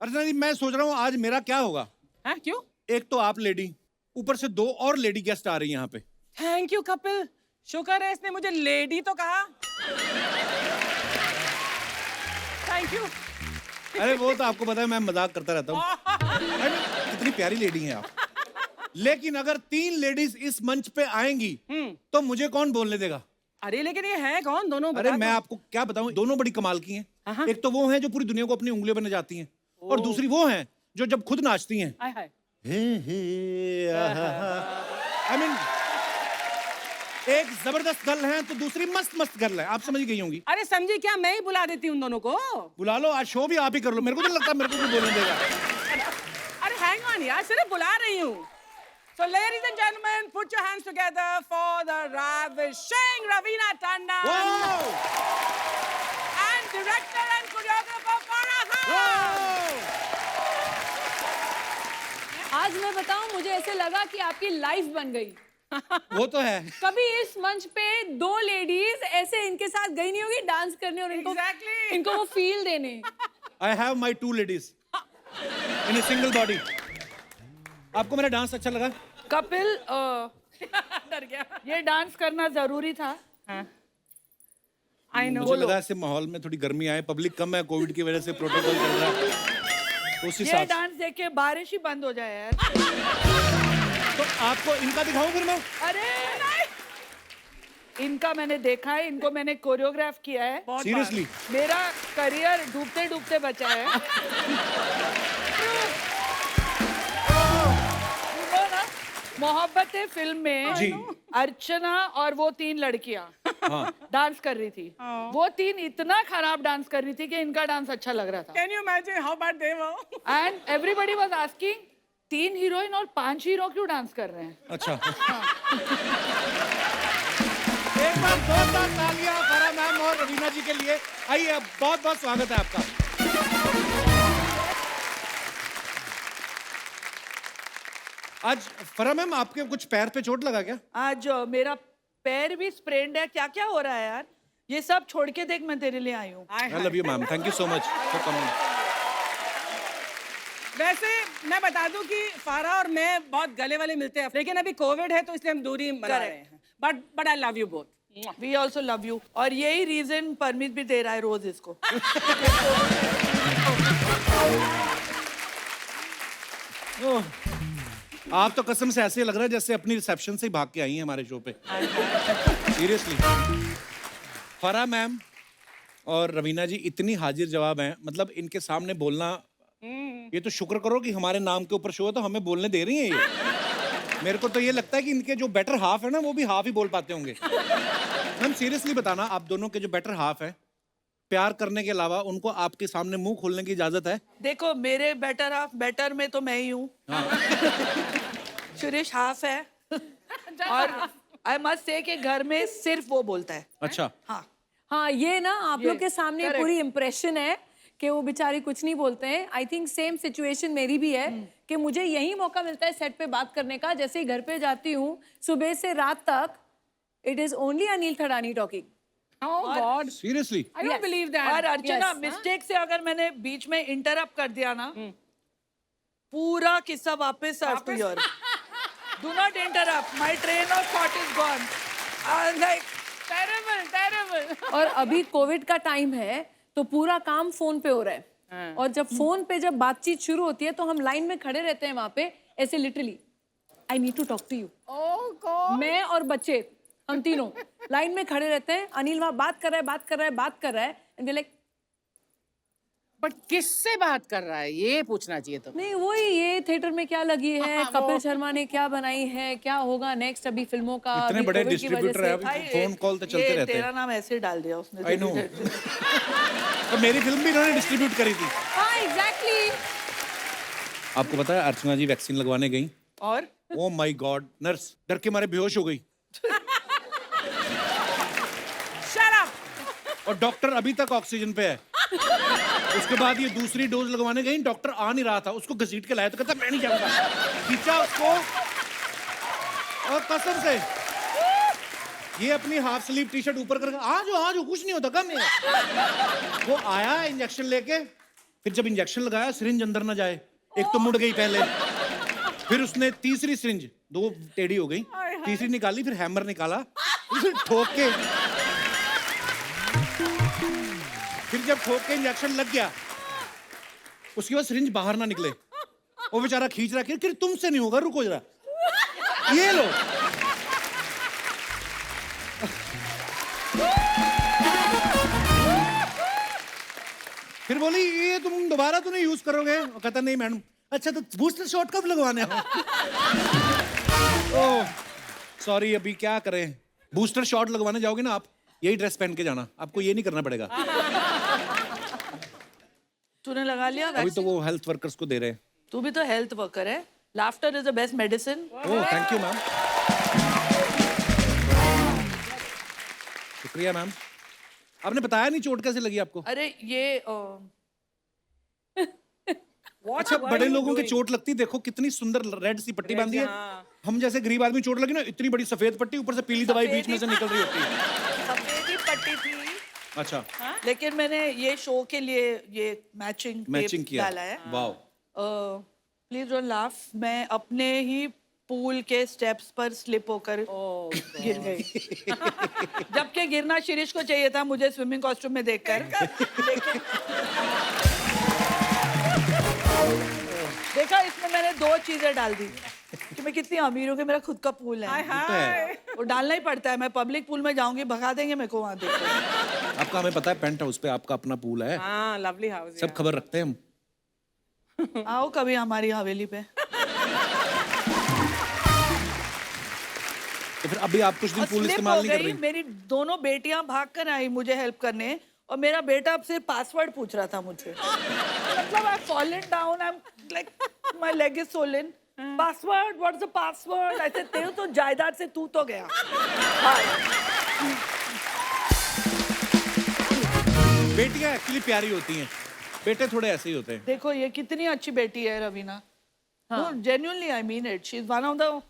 अर्चना जी मैं सोच रहा हूँ आज मेरा क्या होगा। हाँ क्यों? एक तो आप लेडी, ऊपर से 2 और लेडी गेस्ट आ रही हैं यहाँ पे। थैंक यू कपिल, शुक्र है इसने मुझे लेडी तो कहा। Thank you. अरे वो तो आपको पता है मैं मजाक करता रहता हूँ। कितनी प्यारी लेडी हैं आप। लेकिन अगर 3 लेडीज इस मंच पे आएंगी तो मुझे कौन बोलने देगा? अरे लेकिन ये है कौन दोनों? अरे मैं आपको क्या बताऊं, दोनों बड़ी कमाल की हैं। एक तो वो हैं जो पूरी दुनिया को अपनी उंगलियों पर नचाती हैं, और दूसरी वो हैं जो जब खुद नाचती हैं आई मीन एक जबरदस्त गर्ल है तो दूसरी मस्त मस्त गर्ल है। आप समझ गई होंगी। अरे समझी क्या, मैं ही बुला देती हूँ उन दोनों को। बुला लो, आज शो भी आप ही कर लो। मेरे को तो लगता मेरे को भी बोलने देगा। अरे हैंग ऑन यार, सिर्फ बुला रही हूँ। So ladies and gentlemen, put your hands together for the ravishing Raveena Tandon and director and choreographer Farah Khan. आज मैं बताऊं, मुझे ऐसे लगा कि आपकी लाइफ बन गई। वो तो है। कभी इस मंच पे 2 लेडीज ऐसे इनके साथ गई नहीं होगी डांस करने और इनको इनको वो फील देने। I have my 2 ladies in a single body. आपको मेरा डांस अच्छा लगा? कपिल डर गया। ये डांस करना जरूरी था। I know. मुझे लगा ऐसे माहौल में थोड़ी गर्मी आए, पब्लिक कम है, कोविड की वजह से प्रोटोकॉल चल रहा है, तो उस ये हिसाब से। डांस देख के बारिश ही बंद हो जाए यार। तो आपको इनका दिखाऊं फिर मैं? अरे इनका मैंने देखा है, इनको मैंने कोरियोग्राफ किया है। सीरियसली? मेरा करियर डूबते डूबते बचा है। मोहब्बत है फिल्म में जी। अर्चना और वो 3 लड़कियां हाँ। डांस कर रही थी। वो 3 इतना खराब डांस कर रही थी कि इनका डांस अच्छा लग रहा था। Can you imagine how bad they were? And everybody was asking 3 heroine और 5 हीरो क्यों डांस कर रहे हैं? अच्छा। एक बार जोरदार तालियां फराह मैम और रवीना जी के लिए। आइए, बहुत बहुत स्वागत है आपका। आज फराह मैम आपके कुछ पैर पे चोट लगा क्या? आज मेरा पैर भी स्प्रेन्ड है। क्या क्या हो रहा है यार? ये सब छोड़ के देख, मैं तेरे लिए आई हूँ। आई love you ma'am, thank you so much for coming. वैसे मैं बता दूं कि फारा और मैं बहुत गले वाले मिलते हैं, लेकिन अभी कोविड है तो इसलिए हम दूरी बना रहे हैं। But I love you both. We also love you. और यही रीजन परमित भी दे रहा है रोज इसको। आप तो कसम से ऐसे लग रहा है जैसे अपनी रिसेप्शन से ही भाग के आई हैं हमारे शो पे। सीरियसली। फराह मैम और रवीना जी इतनी हाजिर जवाब हैं, मतलब इनके सामने बोलना, ये तो शुक्र करो कि हमारे नाम के ऊपर शो है तो हमें बोलने दे रही हैं ये। मेरे को तो ये लगता है कि इनके जो बेटर हाफ है ना, वो भी हाफ ही बोल पाते होंगे। मैम सीरियसली बताना, आप दोनों के जो बेटर हाफ है, प्यार करने के अलावा उनको आपके सामने मुंह खोलने की इजाजत है? देखो मेरे बेटर हाफ, बेटर में तो मैं ही हूँ। सुरेश हाफ है। और आई मस्ट से कि घर में सिर्फ वो बोलता है। अच्छा। हाँ हाँ, ये ना आप ये, लोग के सामने correct. पूरी इम्प्रेशन है कि वो बेचारी कुछ नहीं बोलते हैं। आई थिंक सेम सिचुएशन मेरी भी है कि मुझे यही मौका मिलता है सेट पे बात करने का। जैसे ही घर पे जाती हूँ सुबह से रात तक, it is only Anil Thadani talking. Oh God! Seriously? I don't believe that. और अर्चना Yes, मिस्टेक से अगर मैंने बीच में इंटरप्ट कर दिया ना, पूरा किस्सा वापस your. Do not interrupt, my train of thought is gone. Like Terrible, terrible. और अभी कोविड का टाइम है तो पूरा काम फोन पे हो रहा है। और जब फोन पे जब बातचीत शुरू होती है तो हम लाइन में खड़े रहते हैं वहां पे, ऐसे literally I need to talk to you. Oh God! मैं और बच्चे, हम तीनों लाइन में खड़े रहते हैं। अनिल वहां बात कर रहा है एंड लाइक, बट किससे बात कर रहा है ये पूछना चाहिए तो। नहीं वही, ये थिएटर में क्या लगी है, कपिल शर्मा ने क्या बनाई है, क्या होगा नेक्स्ट अभी फिल्मों का। इतने अभी बड़े COVID की वजह डिस्ट्रीब्यूटर है, से। अभी फोन कॉल तो चलते रहते तेरा हैं। नाम ऐसे डाल दिया उसने। I know. तो मेरी फिल्म भी इन्होंने डिस्ट्रीब्यूट करी थी। हाँ एग्जैक्टली। आपको पता है अर्चना जी वैक्सीन लगवाने गई और ओ माय गॉड, नर्स डर के मारे बेहोश हो गई। Shut up! और डॉक्टर अभी तक ऑक्सीजन पे है। उसके बाद ये दूसरी डोज लगवाने गई, डॉक्टर आ नहीं रहा था, उसको घसीट के लाया तो कहता मैं नहीं जाऊंगा। खींचा उसको और कसम से ये अपनी हाफ स्लीव टी शर्ट ऊपर करके आ जाओ कुछ नहीं होता, कम है। वो आया इंजेक्शन लेके, फिर जब इंजेक्शन लगाया सिरिंज अंदर ना जाए, एक तो मुड़ गई पहले, फिर उसने तीसरी सिरिंज, 2 टेढ़ी हो गई, तीसरी निकाली, फिर हैमर निकाला, फिर ठोक के, फिर जब ठोक के इंजेक्शन लग गया, उसके बाद सिरिंज बाहर ना निकले, वो बेचारा खींच रहा कि तुमसे नहीं होगा, रुको जरा, ये लो। फिर बोली ये तुम दोबारा तो नहीं यूज करोगे? वो कहता नहीं मैडम। अच्छा तो बूस्टर शॉट कब लगवाने हो? ओह सॉरी, अभी क्या करें, बूस्टर शॉट लगवाने जाओगे ना आप, यही ड्रेस पहन के जाना, आपको ये नहीं करना पड़ेगा। तूने लगा लिया अभी तो वो हेल्थ वर्कर्स को दे रहे हैं। तू भी तो हेल्थ वर्कर है। Laughter is the best medicine. Oh thank you ma'am, शुक्रिया मैम। आपने बताया नहीं चोट कैसे लगी आपको? अरे ये अच्छा बड़े लोगों के चोट लगती, देखो कितनी सुंदर रेड सी पट्टी बांधी है। हम जैसे गरीब आदमी चोट लगी ना, इतनी बड़ी सफेद पट्टी, ऊपर से पीली दवाई बीच में से निकल रही होती है। सफेद ही पट्टी थी। अच्छा लेकिन मैंने ये शो के लिए ये मैचिंग किया, डाला है। वाओ। Please don't laugh. मैं अपने ही पूल के स्टेप्स पर स्लिप होकर गिर गई। जबकि गिरना शिरीष को चाहिए था मुझे स्विमिंग कॉस्ट्यूम में देखकर। लेकिन देखा, इसमें मैंने 2 चीजें डाल दी कि मैं कितनी अमीर हूँ कि मेरा खुद का पूल है। वो डालना ही पड़ता है। मैं पब्लिक पूल में जाऊंगी, भगा देंगे मेरे को वहां देखकर। आपका हमें पता है, पेंट हाउस पे आपका अपना पूल है। हाँ, लवली हाउस। सब खबर रखते हैं हम। आओ कभी हमारी हवेली पे। तो फिर अभी आप कुछ दिन पूल slip इस्तेमाल हो नहीं कर गई। रही? मेरी दोनों बेटियां भाग कर आई मुझे हेल्प करने, और मेरा बेटा अब से पासवर्ड पूछ रहा था मुझे। मतलब आई fallen down, I am like my leg is Solan. Password, what is the password? ऐसे तेरे तो जायदाद से तू तो गया। बेटियां एक्चुअली प्यारी होती हैं, बेटे थोड़े ऐसे ही होते हैं। देखो ये कितनी अच्छी बेटी है Raveena. No genuinely I mean it. She is one of the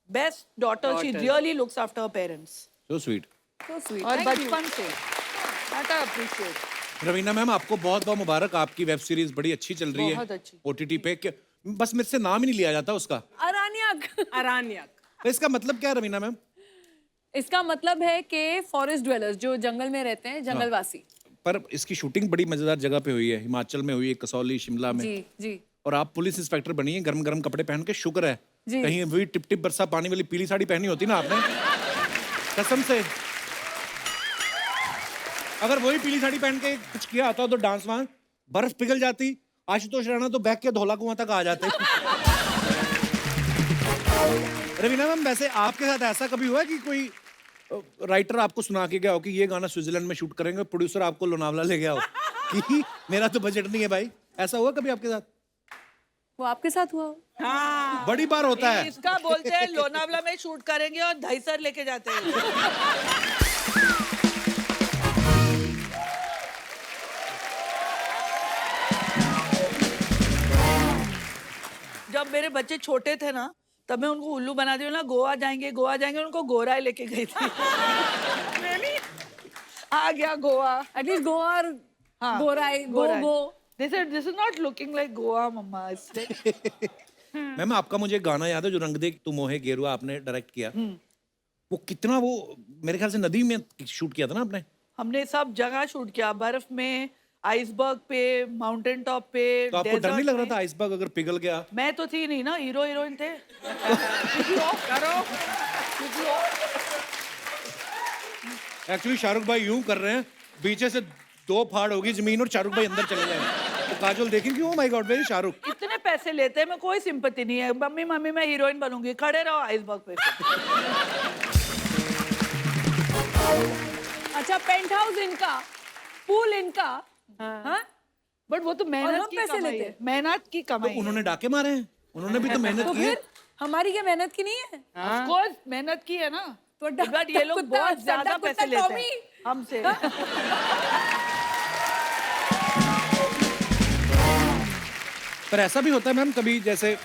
best daughter. She really looks after her parents. So sweet. So sweet. और Thank you. बचपन से that I appreciate. Raveena ma'am आपको बहुत बहुत मुबारक, आपकी वेब सीरीज बड़ी अच्छी चल रही बहुत है अच्छी। OTT पे। बस मेरे से नाम ही नहीं लिया जाता उसका। अरानियक। अरानियक। तो इसका मतलब क्या है रवीना मैम? इसका मतलब है कि फॉरेस्ट ड्वेलर्स, जो जंगल में रहते हैं, जंगलवासी। पर इसकी शूटिंग बड़ी मजेदार जगह पे हुई है, हिमाचल में हुई है, कसौली, शिमला में। जी जी। और आप पुलिस इंस्पेक्टर बनी है, गरम गरम कपड़े पहन के। शुक्र है जी। कहीं वही टिप टिप बरसा पानी वाली पीली साड़ी पहनी होती ना आपने, कसम से। अगर वही पीली साड़ी पहन के कुछ किया होता तो डांस वहां बर्फ पिघल जाती, आशुतोष राणा तो बैग के धौला कुआं तक आ जाते। रवीना मैम वैसे आपके साथ ऐसा कभी हुआ है कि कोई राइटर आपको सुना के गया हो कि ये गाना स्विट्जरलैंड में शूट करेंगे, प्रोड्यूसर आपको लोनावला ले गया हो कि मेरा तो बजट नहीं है भाई? ऐसा हुआ कभी आपके साथ? वो आपके साथ हुआ? हाँ। बड़ी बार होता है। इसका बोलते हैं लोनावला में शूट करेंगे और दहीसर लेके जाते हैं। जब मेरे बच्चे छोटे थे ना, तब मैं उनको उल्लू बना दी ना, गोवा जाएंगे उनको गोरा लेके गई थी। आ गया गोवा। एटलीस्ट गोवा और हाँ, गोराई गोरा है। गो। They said this is not looking like Goa, मम्मा। मैम आपका मुझे गाना याद है जो रंग दे तू मोहे गेरुआ आपने डायरेक्ट किया, वो कितना, वो मेरे ख्याल से नदी में शूट किया था ना आपने? हमने सब जगह शूट किया, बर्फ में, आइसबर्ग पे, माउंटेन टॉप पे। तो आपको डर नहीं desert लग रहा में। था आइसबर्ग अगर पिघल गया? मैं तो थी नहीं ना, हीरो हीरोइन थे। एक्चुअली शाहरुख भाई यूं कर रहे हैं, पीछे से 2 फाड़ होगी जमीन और शाहरुख भाई अंदर चले जाएंगे, तो काजोल देखेंगे oh my God very Shahrukh. इतने पैसे लेते हैं, मैं कोई सिंपैथी नहीं है। मम्मी मम्मी मैं हीरोइन बनूंगी, खड़े रहो आइसबर्ग पे। अच्छा पेंट हाउस इनका, पूल इनका। हाँ? बट वो तो और मेहनत हम की पैसे कमाई लेते है, हैं। मेहनत की तो कमाई है। उन्होंने डाके मारे हैं, उन्होंने भी तो मेहनत तो की है। फिर हमारी क्या मेहनत की नहीं है? Of course, मेहनत की है ना। तो बट ये लोग कुत्ता- बहुत ज्यादा कुत्ता पैसे लेते हैं टॉमी। हमसे। पर ऐसा भी होता है मैम कभी, जैसे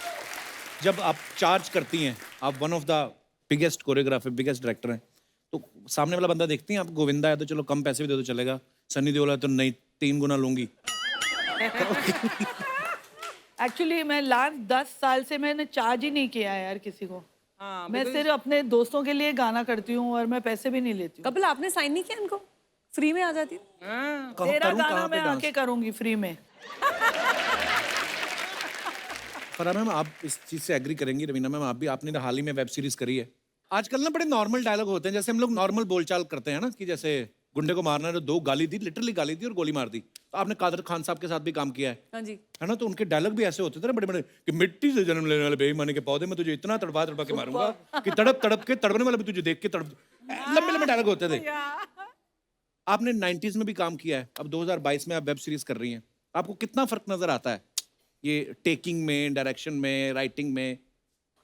जब आप चार्ज करती हैं, आप one of the biggest choreographer, biggest director हैं, तो सामने वाला बंदा देखती हैं आप, गोविंदा है तो चलो कम पैसे भी दे दो चलेगा, सनी देओल है तो नहीं 3 गुना लूंगी, एक्चुअली मैं लास्ट 10 साल से मैंने चार्ज ही नहीं किया है यार किसी को। हाँ, मैं सिर्फ अपने दोस्तों के लिए गाना करती हूँ और मैं पैसे भी नहीं लेती हूँ। कपिल आपने साइन नहीं किया इनको, फ्री में आ जाती। हाँ, तेरा करूं गाना कहाँ पे मैं डांस? आके करूंगी फ्री में। फरा मैम, आप इस चीज से एग्री करेंगी। रवीना मैम, आप भी, आपने हाल ही में वेब सीरीज करी है। आजकल ना बड़े नॉर्मल डायलॉग होते हैं, जैसे हम लोग नॉर्मल बोलचाल करते हैं ना, कि जैसे गुंडे को मारना है तो 2 गाली दी, लिटरली गाली दी और गोली मार दी। तो आपने कादर खान साहब के साथ भी काम किया है, हाँ जी। है ना? तो उनके डायलॉग भी ऐसे होते थे ना बड़े बड़े, कि मिट्टी से जन्म लेने वाले बेईमानी के पौधे में तुझे इतना तड़पा तड़पा के मारूंगा कि तड़प तड़प के तड़पने वाले भी तुझे देख के तड़प। लंबे लंबे डायलॉग होते थे। आपने 90s में भी काम किया है, अब 2022 में आप वेब सीरीज कर रही हैं। आपको कितना फर्क नजर आता है ये टेकिंग में, डायरेक्शन में, राइटिंग में?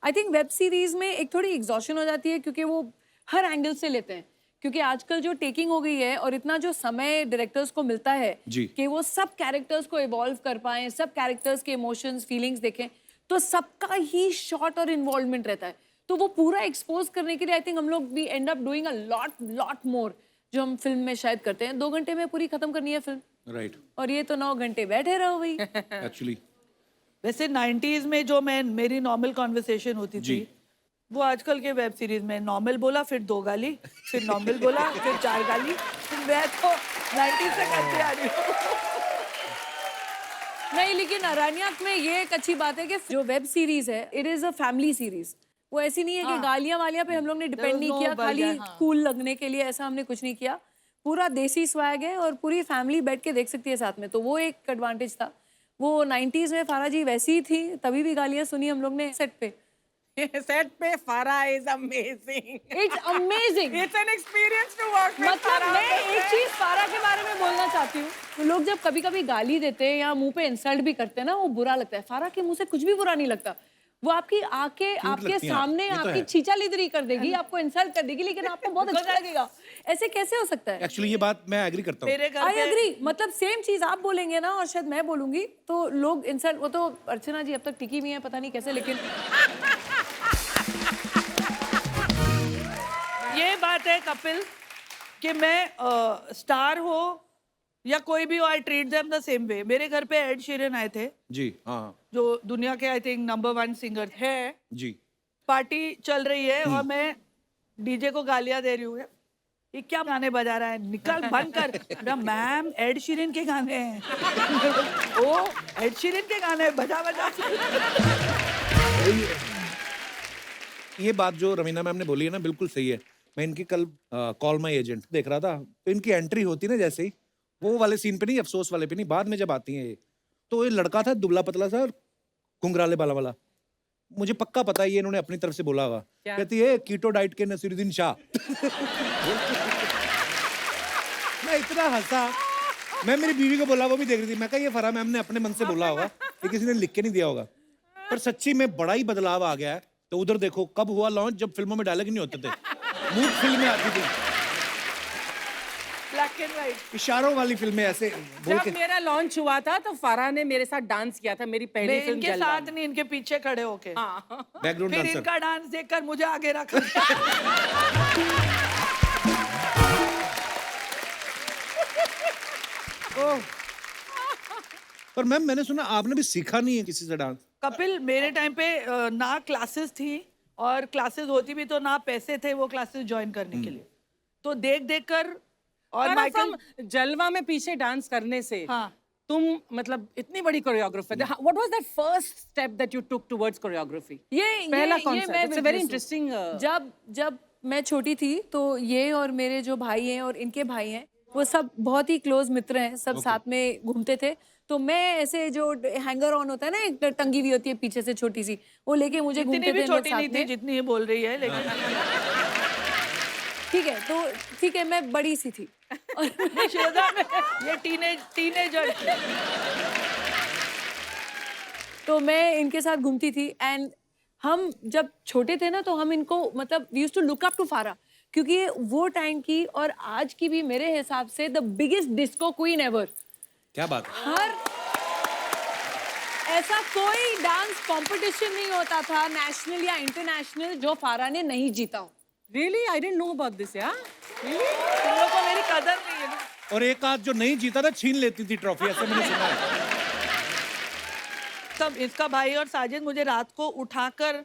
आई थिंक वेब सीरीज में एक थोड़ी एग्जॉशन हो जाती है, क्योंकि वो हर एंगल से लेते हैं। क्योंकि आजकल जो टेकिंग हो गई है और इतना जो समय डायरेक्टर्स को मिलता है जी। कि वो सब कैरेक्टर्स को इवॉल्व कर पाएं, सब कैरेक्टर्स के इमोशंस, फीलिंग्स देखें, तो सबका ही शॉट और इन्वॉल्वमेंट रहता है। तो वो पूरा एक्सपोज करने के लिए आई थिंक हम लोग we end up doing a lot more, जो हम फिल्म में शायद करते हैं। 2 घंटे में पूरी खत्म करनी है फिल्म, राइट। और ये तो 9 घंटे बैठे रहो भाई। एक्चुअली वैसे 90s में जो मेरी नॉर्मल कॉन्वर्सेशन होती जी। थी, वो आजकल के वेब सीरीज में नॉर्मल बोला, फिर 2 गाली, फिर नॉर्मल बोला, फिर 4 गाली। फिर मैं तो 90s से करते आ रही हूँ। नहीं, लेकिन अरण्यक में ये एक अच्छी बात है कि जो वेब सीरीज है, it is a family series. वो ऐसी नहीं है कि गालियां वालियां पे हम लोग ने डिपेंड नहीं no किया, खाली vulgar, कूल लगने के लिए, ऐसा हमने कुछ नहीं किया। पूरा देसी स्वैग है और पूरी फैमिली बैठ के देख सकती है साथ में, तो वो एक एडवांटेज था। वो 90s में फारा जी वैसी ही थी, तभी भी गालियां सुनी हम लोग ने सेट पे। सेट पे Farah is amazing. It's amazing. It's an experience to work with मतलब मैं एक चीज फारा के बारे में बोलना चाहती हूँ, तो लोग जब कभी कभी गाली देते हैं या मुंह पे इंसल्ट भी करते हैं ना, वो बुरा लगता है। फारा के मुंह से कुछ भी बुरा नहीं लगता। वो आपकी आके आपके लगती हैं आप, सामने ये तो आपकी है। छीछालिदरी कर देगी, आपको इंसल्ट कर देगी, लेकिन आपको बहुत अच्छा लगेगा। ऐसे कैसे हो सकता है? एक्चुअली ये बात मैं एग्री करता हूँ। मेरे घर आई पे एग्री। मतलब सेम चीज आप बोलेंगे ना और शायद मैं बोलूंगी, तो लोग इंसल्ट, वो तो अर्चना जी अब तक टिकी हुई है, पता नहीं कैसे, लेकिन ये बात है कपिल कि मैं स्टार हो या कोई भी हो, I treat them the same way. मेरे घर पे एड शीरन आए थे, जी हाँ जो दुनिया के आई थिंक नंबर 1 सिंगर है। जी। पार्टी चल रही है और मैं डीजे को गालियां दे रही हूँ, ये क्या गाने बजा रहा है, निकल बंद कर। मैम एड शीरन के गाने हैं। ओ एड शीरन के गाने बजा बजा। ये बात जो रवीना मैम ने बोली है ना, बिल्कुल सही है। मैं इनकी कल कॉल माई एजेंट देख रहा था, तो इनकी एंट्री होती ना जैसे ही, वो वाले सीन पे नहीं, अफसोस वाले पे नहीं, बाद में जब आती हैं ये, तो ये लड़का था दुबला पतला सा, घुंघराले बाला वाला। मुझे पक्का पता है ये इन्होंने अपनी तरफ से बोला होगा। कहती है कीटो डाइट के नसीरुद्दीन शाह। मैं इतना हंसा, मैं मेरी बीवी को बोला, वो भी देख रही थी। मैं कहा ये फरा मैम ने अपने मन से बोला होगा, ये किसी ने लिख के नहीं दिया होगा। पर सच्ची में बड़ा ही बदलाव आ गया है। तो उधर देखो कब हुआ लॉन्च, जब फिल्मों में डायलॉग नहीं होते थे, मूड फिल्में आती थी, ब्लैक एंड व्हाइट इशारों वाली फिल्में ऐसे बोल जब के। मेरा लॉन्च हुआ था तो फारा ने मेरे साथ डांस किया था, मेरी पहली फिल्म इनके जलवा साथ नहीं, इनके पीछे खड़े होके। बैकग्राउंड फिर डांसर। इनका डांस देखकर मुझे आगे रखा। पर मैम मैंने सुना आपने भी सीखा नहीं है किसी से डांस। कपिल मेरे टाइम पे ना क्लासेस थी, और क्लासेस होती भी तो ना पैसे थे वो क्लासेस ज्वाइन करने के लिए। तो देख देख कर और माइकल जलवा में पीछे डांस करने से हाँ तुम मतलब इतनी बड़ी choreographer. What was that first step that you took towards choreography? पहला concept, it's a very interesting. जब मैं छोटी थी तो ये और मेरे जो भाई हैं और इनके भाई हैं, वो सब बहुत ही क्लोज मित्र हैं, सब साथ में घूमते थे। तो मैं ऐसे जो हैंगर ऑन होता है ना, एक टंगी हुई होती है पीछे से छोटी सी, वो लेके मुझे इतनी घूमते भी थे हम लोग छोटी साथ नहीं थी में। जितनी ये बोल रही है, लेकिन ठीक है, तो ठीक है, मैं बड़ी सी थी। और श्वेता में ये टीनेजर तो मैं इनके साथ घूमती थी। एंड हम जब छोटे थे ना, तो हम इनको मतलब we used to look up to Farah, क्योंकि ये वो टाइम की और आज की भी मेरे हिसाब से the biggest disco queen ever. क्या बात है। हर ऐसा कोई डांस कंपटीशन नहीं होता था नेशनल या इंटरनेशनल जो फारा ने नहीं जीता हो। Really I didn't know about this. या तुम लोग को मेरी कदर नहीं है ना। और एक आध जो नहीं जीता था छीन लेती थी ट्रॉफी, ऐसे मैंने सुना है। इसका भाई और साजिद मुझे रात को उठाकर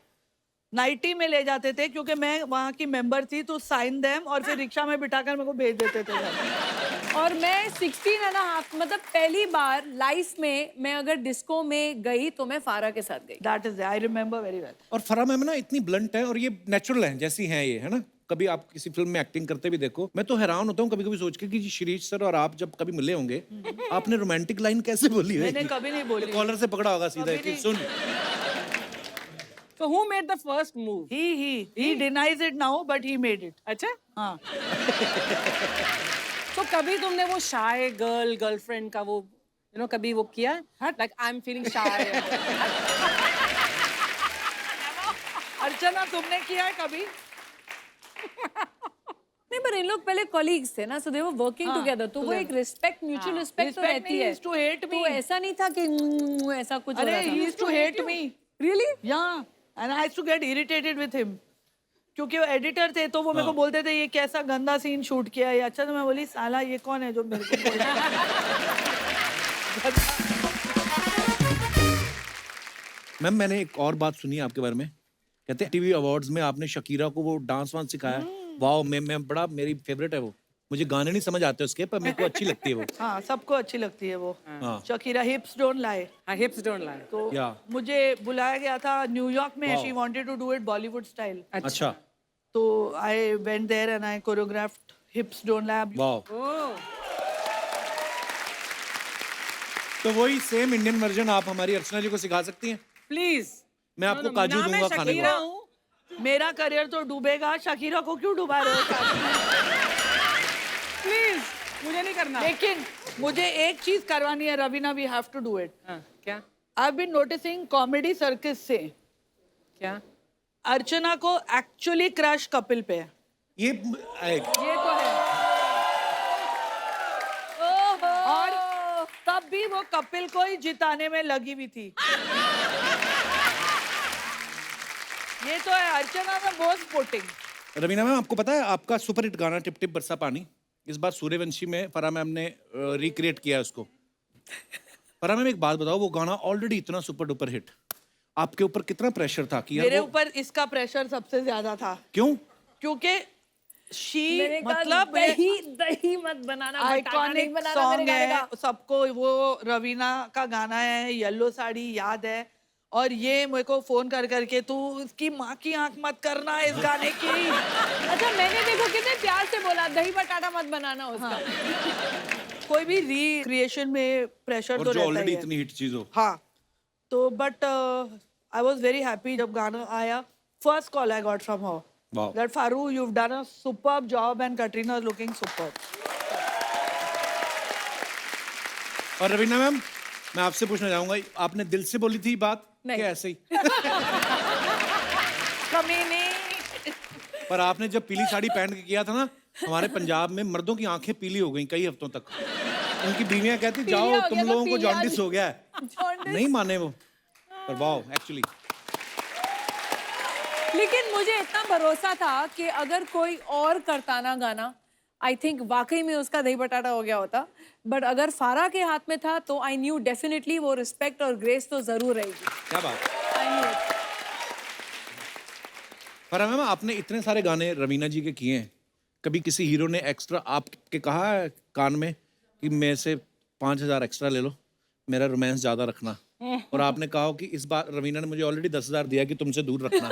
नाइटी में ले जाते थे क्योंकि मैं वहाँ की मेंबर थी, तो साइन देम और फिर रिक्शा में बिठाकर मेरे को भेज देते थे घर। और मैं 16.5 मतलब पहली बार लाइफ में मैं अगर डिस्को में गई तो मैं फारा के साथ गई। That is I remember very well. और फरा मैम ना इतनी ब्लंट है और ये नेचुरल है जैसी हैं ये, है ना। कभी आप किसी फिल्म में एक्टिंग करते भी देखो, मैं तो हैरान होता हूँ कभी कभी सोच के कि शिरीष सर और आप जब कभी मिले होंगे, आपने रोमांटिक लाइन कैसे बोली है? मैंने कभी नहीं बोली। कॉलर से पकड़ा होगा सीधा कि सुन। So who made the first move? He denies it now, but he made it. अच्छा? हाँ। तो कभी तुमने वो shy girl girlfriend का वो कभी वो किया? Like I'm feeling shy. अर्चना तुमने किया है कभी? नहीं, पर इन लोग पहले कॉलीग्स थे ना, सो दे वर वर्किंग टुगेदर, तो वो एक रिस्पेक्ट, म्यूचुअल रिस्पेक्ट तो Respect रहती me, है। he used to hate me. तो ऐसा नहीं था कि ऐसा कुछ हो अरे रहा था। he used to hate me. Really? Yeah, and I used to get irritated with him. क्योंकि वो एडिटर थे तो वो मेरे को बोलते थे ये कैसा गंदा सीन शूट किया है। अच्छा तो मैं बोली साला ये कौन है जो मेरे को बोल रहा है? मैम मैंने एक और बात सुनी है आपके बारे में, कहते हैं टीवी अवार्ड्स में आपने शकीरा को वो डांस वांस सिखाया। वाओ, मैं बड़ा, मेरी फेवरेट है वो। मुझे गाने नहीं समझ आते उसके, पर मेरे को अच्छी लगती है वो। हाँ सबको अच्छी लगती है वो। हाँ। शकीरा हिप्स डोंट लाई। हाँ, hips don't lie. तो Yeah. मुझे बुलाया गया था न्यूयॉर्क में। Wow. She wanted to do it Bollywood style. अच्छा, तो I went there and I choreographed hips don't lie. Wow. Oh. तो वही सेम इंडियन वर्जन आप हमारी अर्चना जी को सिखा सकती हैं। Please. मैं आपको काजू ना मैं दूंगा खाने शकीरा को। हूँ। मेरा करियर तो डूबेगा, शकीरा को क्यों डुबा रहे हो? Please. मुझे नहीं करना। लेकिन मुझे एक चीज करवानी है Raveena, we have to do it. हाँ, क्या? I have been noticing comedy circus से क्या? अर्चना को एक्चुअली क्रश कपिल पे है। ये ये तो है। और तब भी वो कपिल को ही जिताने में लगी हुई थी। ये तो है अर्चना में बहुत स्पोर्टिंग। रवीना मैम, आपको पता है आपका सुपर हिट गाना टिप टिप बरसा पानी, इस बार सूर्यवंशी में फरा मैम ने रिक्रिएट किया है उसको। फरा मैम एक बात बताओ, वो गाना ऑलरेडी इतना सुपर डुपर हिट, आपके ऊपर कितना प्रेशर था कि यार मेरे वो- ऊपर इसका प्रेशर सबसे ज्यादा था। क्यों? क्योंकि शी मैंने कहा, मतलब दही मत बनाना, बटाना नहीं आइकॉनिक बनाना मेरे सॉन्ग गाने है का। सबको। वो रवीना का गाना है, येलो साड़ी याद है। और ये मेरे को फोन कर करके तू इसकी माँ की आंख मत करना इस गाने की। अच्छा, मैंने देखो कितने प्यार से बोला दही बटाटा मत बनाना उसका। कोई भी रिक्रिएशन में प्रेशर और तो जो रहता ऑलरेडी ही है। इतनी हिट चीज हो। हाँ, तो but I was very happy जब गाना आया। First call I got from her Wow. That Farah you have done a superb job and Katrina is looking superb. और रवीना मैम, मैं आपसे पूछना चाहूंगा, आपने दिल से बोली थी बात नहीं। क्या ऐसे ही? कमीनी। पर आपने जब पीली साड़ी पहन के किया था ना, हमारे पंजाब में मर्दों की आंखें पीली हो गई कई हफ्तों तक। उनकी बीवियां कहती पीलिया जाओ हो तुम गया था, लोगों को पीलिया जॉन्डिस हो गया है। जॉन्डिस। नहीं माने वो, पर वाओ एक्चुअली। लेकिन मुझे इतना भरोसा था कि अगर कोई और करता ना गाना, आई थिंक वाकई में उसका दही बटाटा हो गया होता। बट अगर फारा के हाथ में था तो आई न्यू डेफिनेटली वो रिस्पेक्ट और ग्रेस तो जरूर रहेगी। क्या बात। I knew. फरा मैम, आपने इतने सारे गाने रवीना जी के किए हैं, कभी किसी हीरो ने एक्स्ट्रा आपके कहा है कान में कि मेरे से 5,000 एक्स्ट्रा ले लो, मेरा रोमांस ज्यादा रखना? और आपने कहा हो कि इस बार रवीना ने मुझे ऑलरेडी 10,000 दिया कि तुमसे दूर रखना।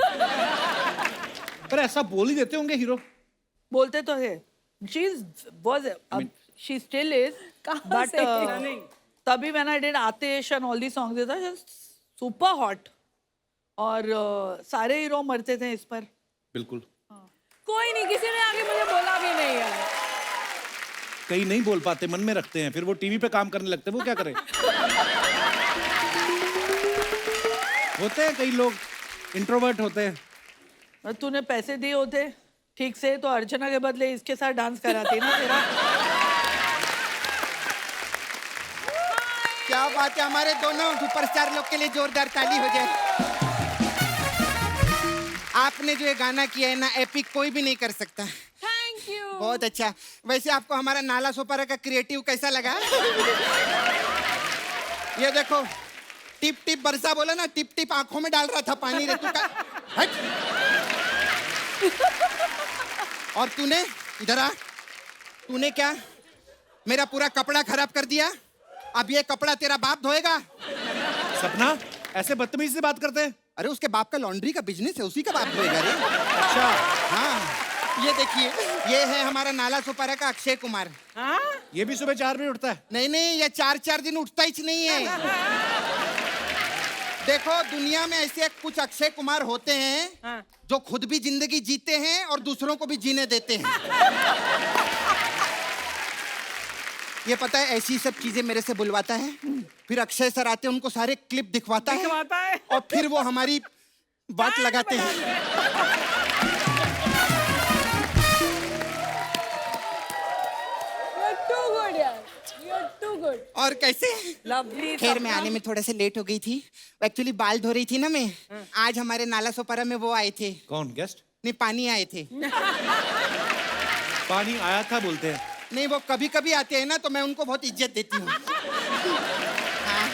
पर ऐसा बोल ही देते होंगे हीरो। बोलते तो है। She was she still is but तभी when I did Aatish and all the songs it was super hot. और सारे हीरो मरते थे इस पर। बिल्कुल। कोई नहीं, किसी ने आगे मुझे बोला भी नहीं है। कई नहीं बोल पाते, मन में रखते हैं, फिर वो टीवी पे काम करने लगते हैं, वो क्या करें? होते हैं कई लोग इंट्रोवर्ट होते हैं। और तूने पैसे दिए होते ठीक से तो अर्चना के बदले इसके साथ डांस कराती ना तेरा। क्या बात है, हमारे दोनों सुपरस्टार लोग के लिए जोरदार ताली हो जाए। आपने जो ये गाना किया है ना, एपिक कोई भी नहीं कर सकता। Thank you. बहुत अच्छा। वैसे आपको हमारा नाला सोपारा का क्रिएटिव कैसा लगा? ये देखो, टिप टिप बरसा बोला ना, टिप टिप आंखों में डाल रहा था पानी रे तू का। हट। और तूने इधर आ, तूने क्या मेरा पूरा कपड़ा खराब कर दिया। अब ये कपड़ा तेरा बाप धोएगा। सपना ऐसे बदतमीजी से बात करते हैं? अरे उसके बाप का लॉन्ड्री का बिजनेस है, उसी का बाप धोएगा रे। अच्छा। हाँ ये देखिए, ये है हमारा नाला सुपारा का अक्षय कुमार। हाँ? ये भी सुबह 4 बजे उठता है? नहीं नहीं, ये 4 दिन उठता ही नहीं है। देखो दुनिया में ऐसे कुछ अक्षय कुमार होते हैं हाँ। जो खुद भी जिंदगी जीते हैं और दूसरों को भी जीने देते हैं। ये पता है ऐसी सब चीजें मेरे से बुलवाता है, फिर अक्षय सर आते हैं, उनको सारे क्लिप दिखवाता है और फिर वो हमारी बात लगाते हैं। You're too good यार, you're too good. और कैसे? लवली। खैर मैं आने में थोड़ा सा लेट हो गई थी, एक्चुअली बाल धो रही थी ना मैं। आज हमारे नाला सोपारा में वो आए थे। कौन गेस्ट? नहीं पानी आए थे। पानी आया था बोलते हैं। नहीं वो कभी कभी आते हैं ना, तो मैं उनको बहुत इज्जत देती हूँ। हाँ।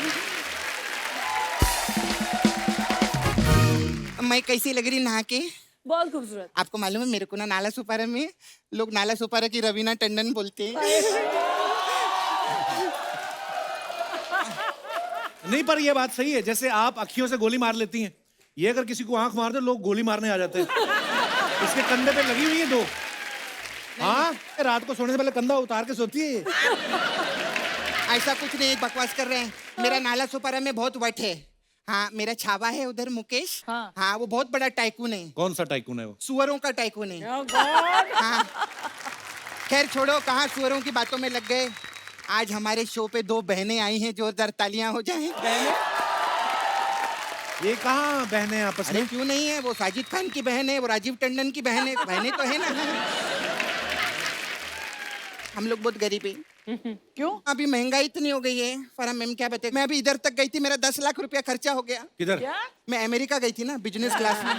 मैं कैसी लग रही नहा के? बहुत खूबसूरत। आपको मालूम है मेरे को ना नाला सुपारा में लोग नाला सुपारा की रवीना टंडन बोलते हैं। नहीं पर ये बात सही है, जैसे आप अखियों से गोली मार लेती हैं, ये अगर किसी को आंख मार दे लोग गोली मारने आ जाते हैं। इसके कंधे पे लगी हुई है 2। हाँ रात को सोने से पहले कंधा उतार के सोती है। ऐसा कुछ नहीं, बकवास कर रहे हैं। मेरा नाला सुपारा में बहुत वट है। हाँ मेरा छावा है उधर मुकेश। हाँ वो बहुत बड़ा टाइकून है। कौन सा टाइकून है वो? सुअरों का टाइकून है। Oh God! हाँ खैर छोड़ो, कहाँ सुअरों की बातों में लग गए। आज हमारे शो पे 2 बहनें आई हैं, जोरदार तालियां हो जाएं। ये कहाँ बहनें आपस अरे में? क्यों नहीं है, वो साजिद खान की बहन है, वो राजीव टंडन की बहन है, बहनें तो है ना। हम लोग बहुत गरीब हैं। क्यों? अभी महंगाई इतनी हो गई है, फरा मैम क्या बताए। मैं अभी इधर तक गई थी, मेरा 10 लाख रुपया खर्चा हो गया। किधर? क्या? मैं अमेरिका गई थी ना, बिजनेस क्लास में।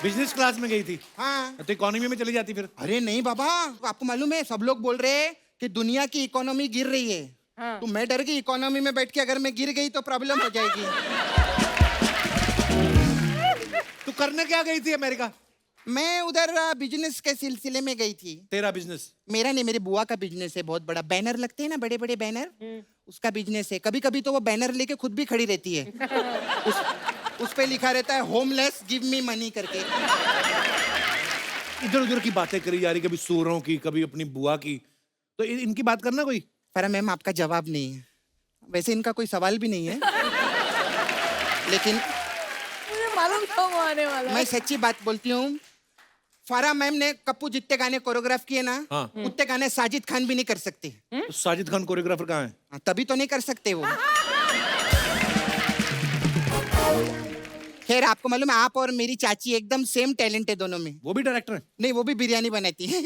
बिजनेस क्लास में गई थी? हाँ। तो इकोनॉमी में चली जाती फिर? अरे नहीं बाबा, आपको मालूम है सब लोग बोल रहे हैं कि दुनिया की इकोनॉमी गिर रही है। हाँ। तो मैं डर गई, इकोनॉमी में बैठ के अगर मैं गिर गई तो प्रॉब्लम हो जाएगी। तू करने क्या गई थी अमेरिका? मैं उधर बिजनेस के सिलसिले में गई थी। तेरा बिजनेस? मेरा नहीं, मेरी बुआ का बिजनेस है, बहुत बड़ा। बैनर लगते हैं ना, बड़े बड़े बैनर, उसका बिजनेस है। कभी कभी तो वो बैनर लेके खुद भी खड़ी रहती है। उस पे लिखा रहता है होमलेस गिव मी मनी करके। इधर उधर की बातें करी जा रही, कभी सूरों की, कभी अपनी बुआ की। तो इनकी बात करना कोई। पर मैम आपका जवाब नहीं है, वैसे इनका कोई सवाल भी नहीं है, लेकिन मुझे मालूम था वो आने वाला है। मैं सच्ची बात बोलती हूँ। फारा मैम ने कप्पू जितने गाने कोरियोग्राफ किए ना, हाँ। उतने गाने साजिद खान भी नहीं कर सकते। तो साजिद खान कोरियोग्राफर कहाँ है? हाँ, तभी तो नहीं कर सकते वो। खैर आपको मालूम है, आप और मेरी चाची एकदम सेम टैलेंट है दोनों में। वो भी डायरेक्टर है? नहीं वो भी बिरयानी बनाती है।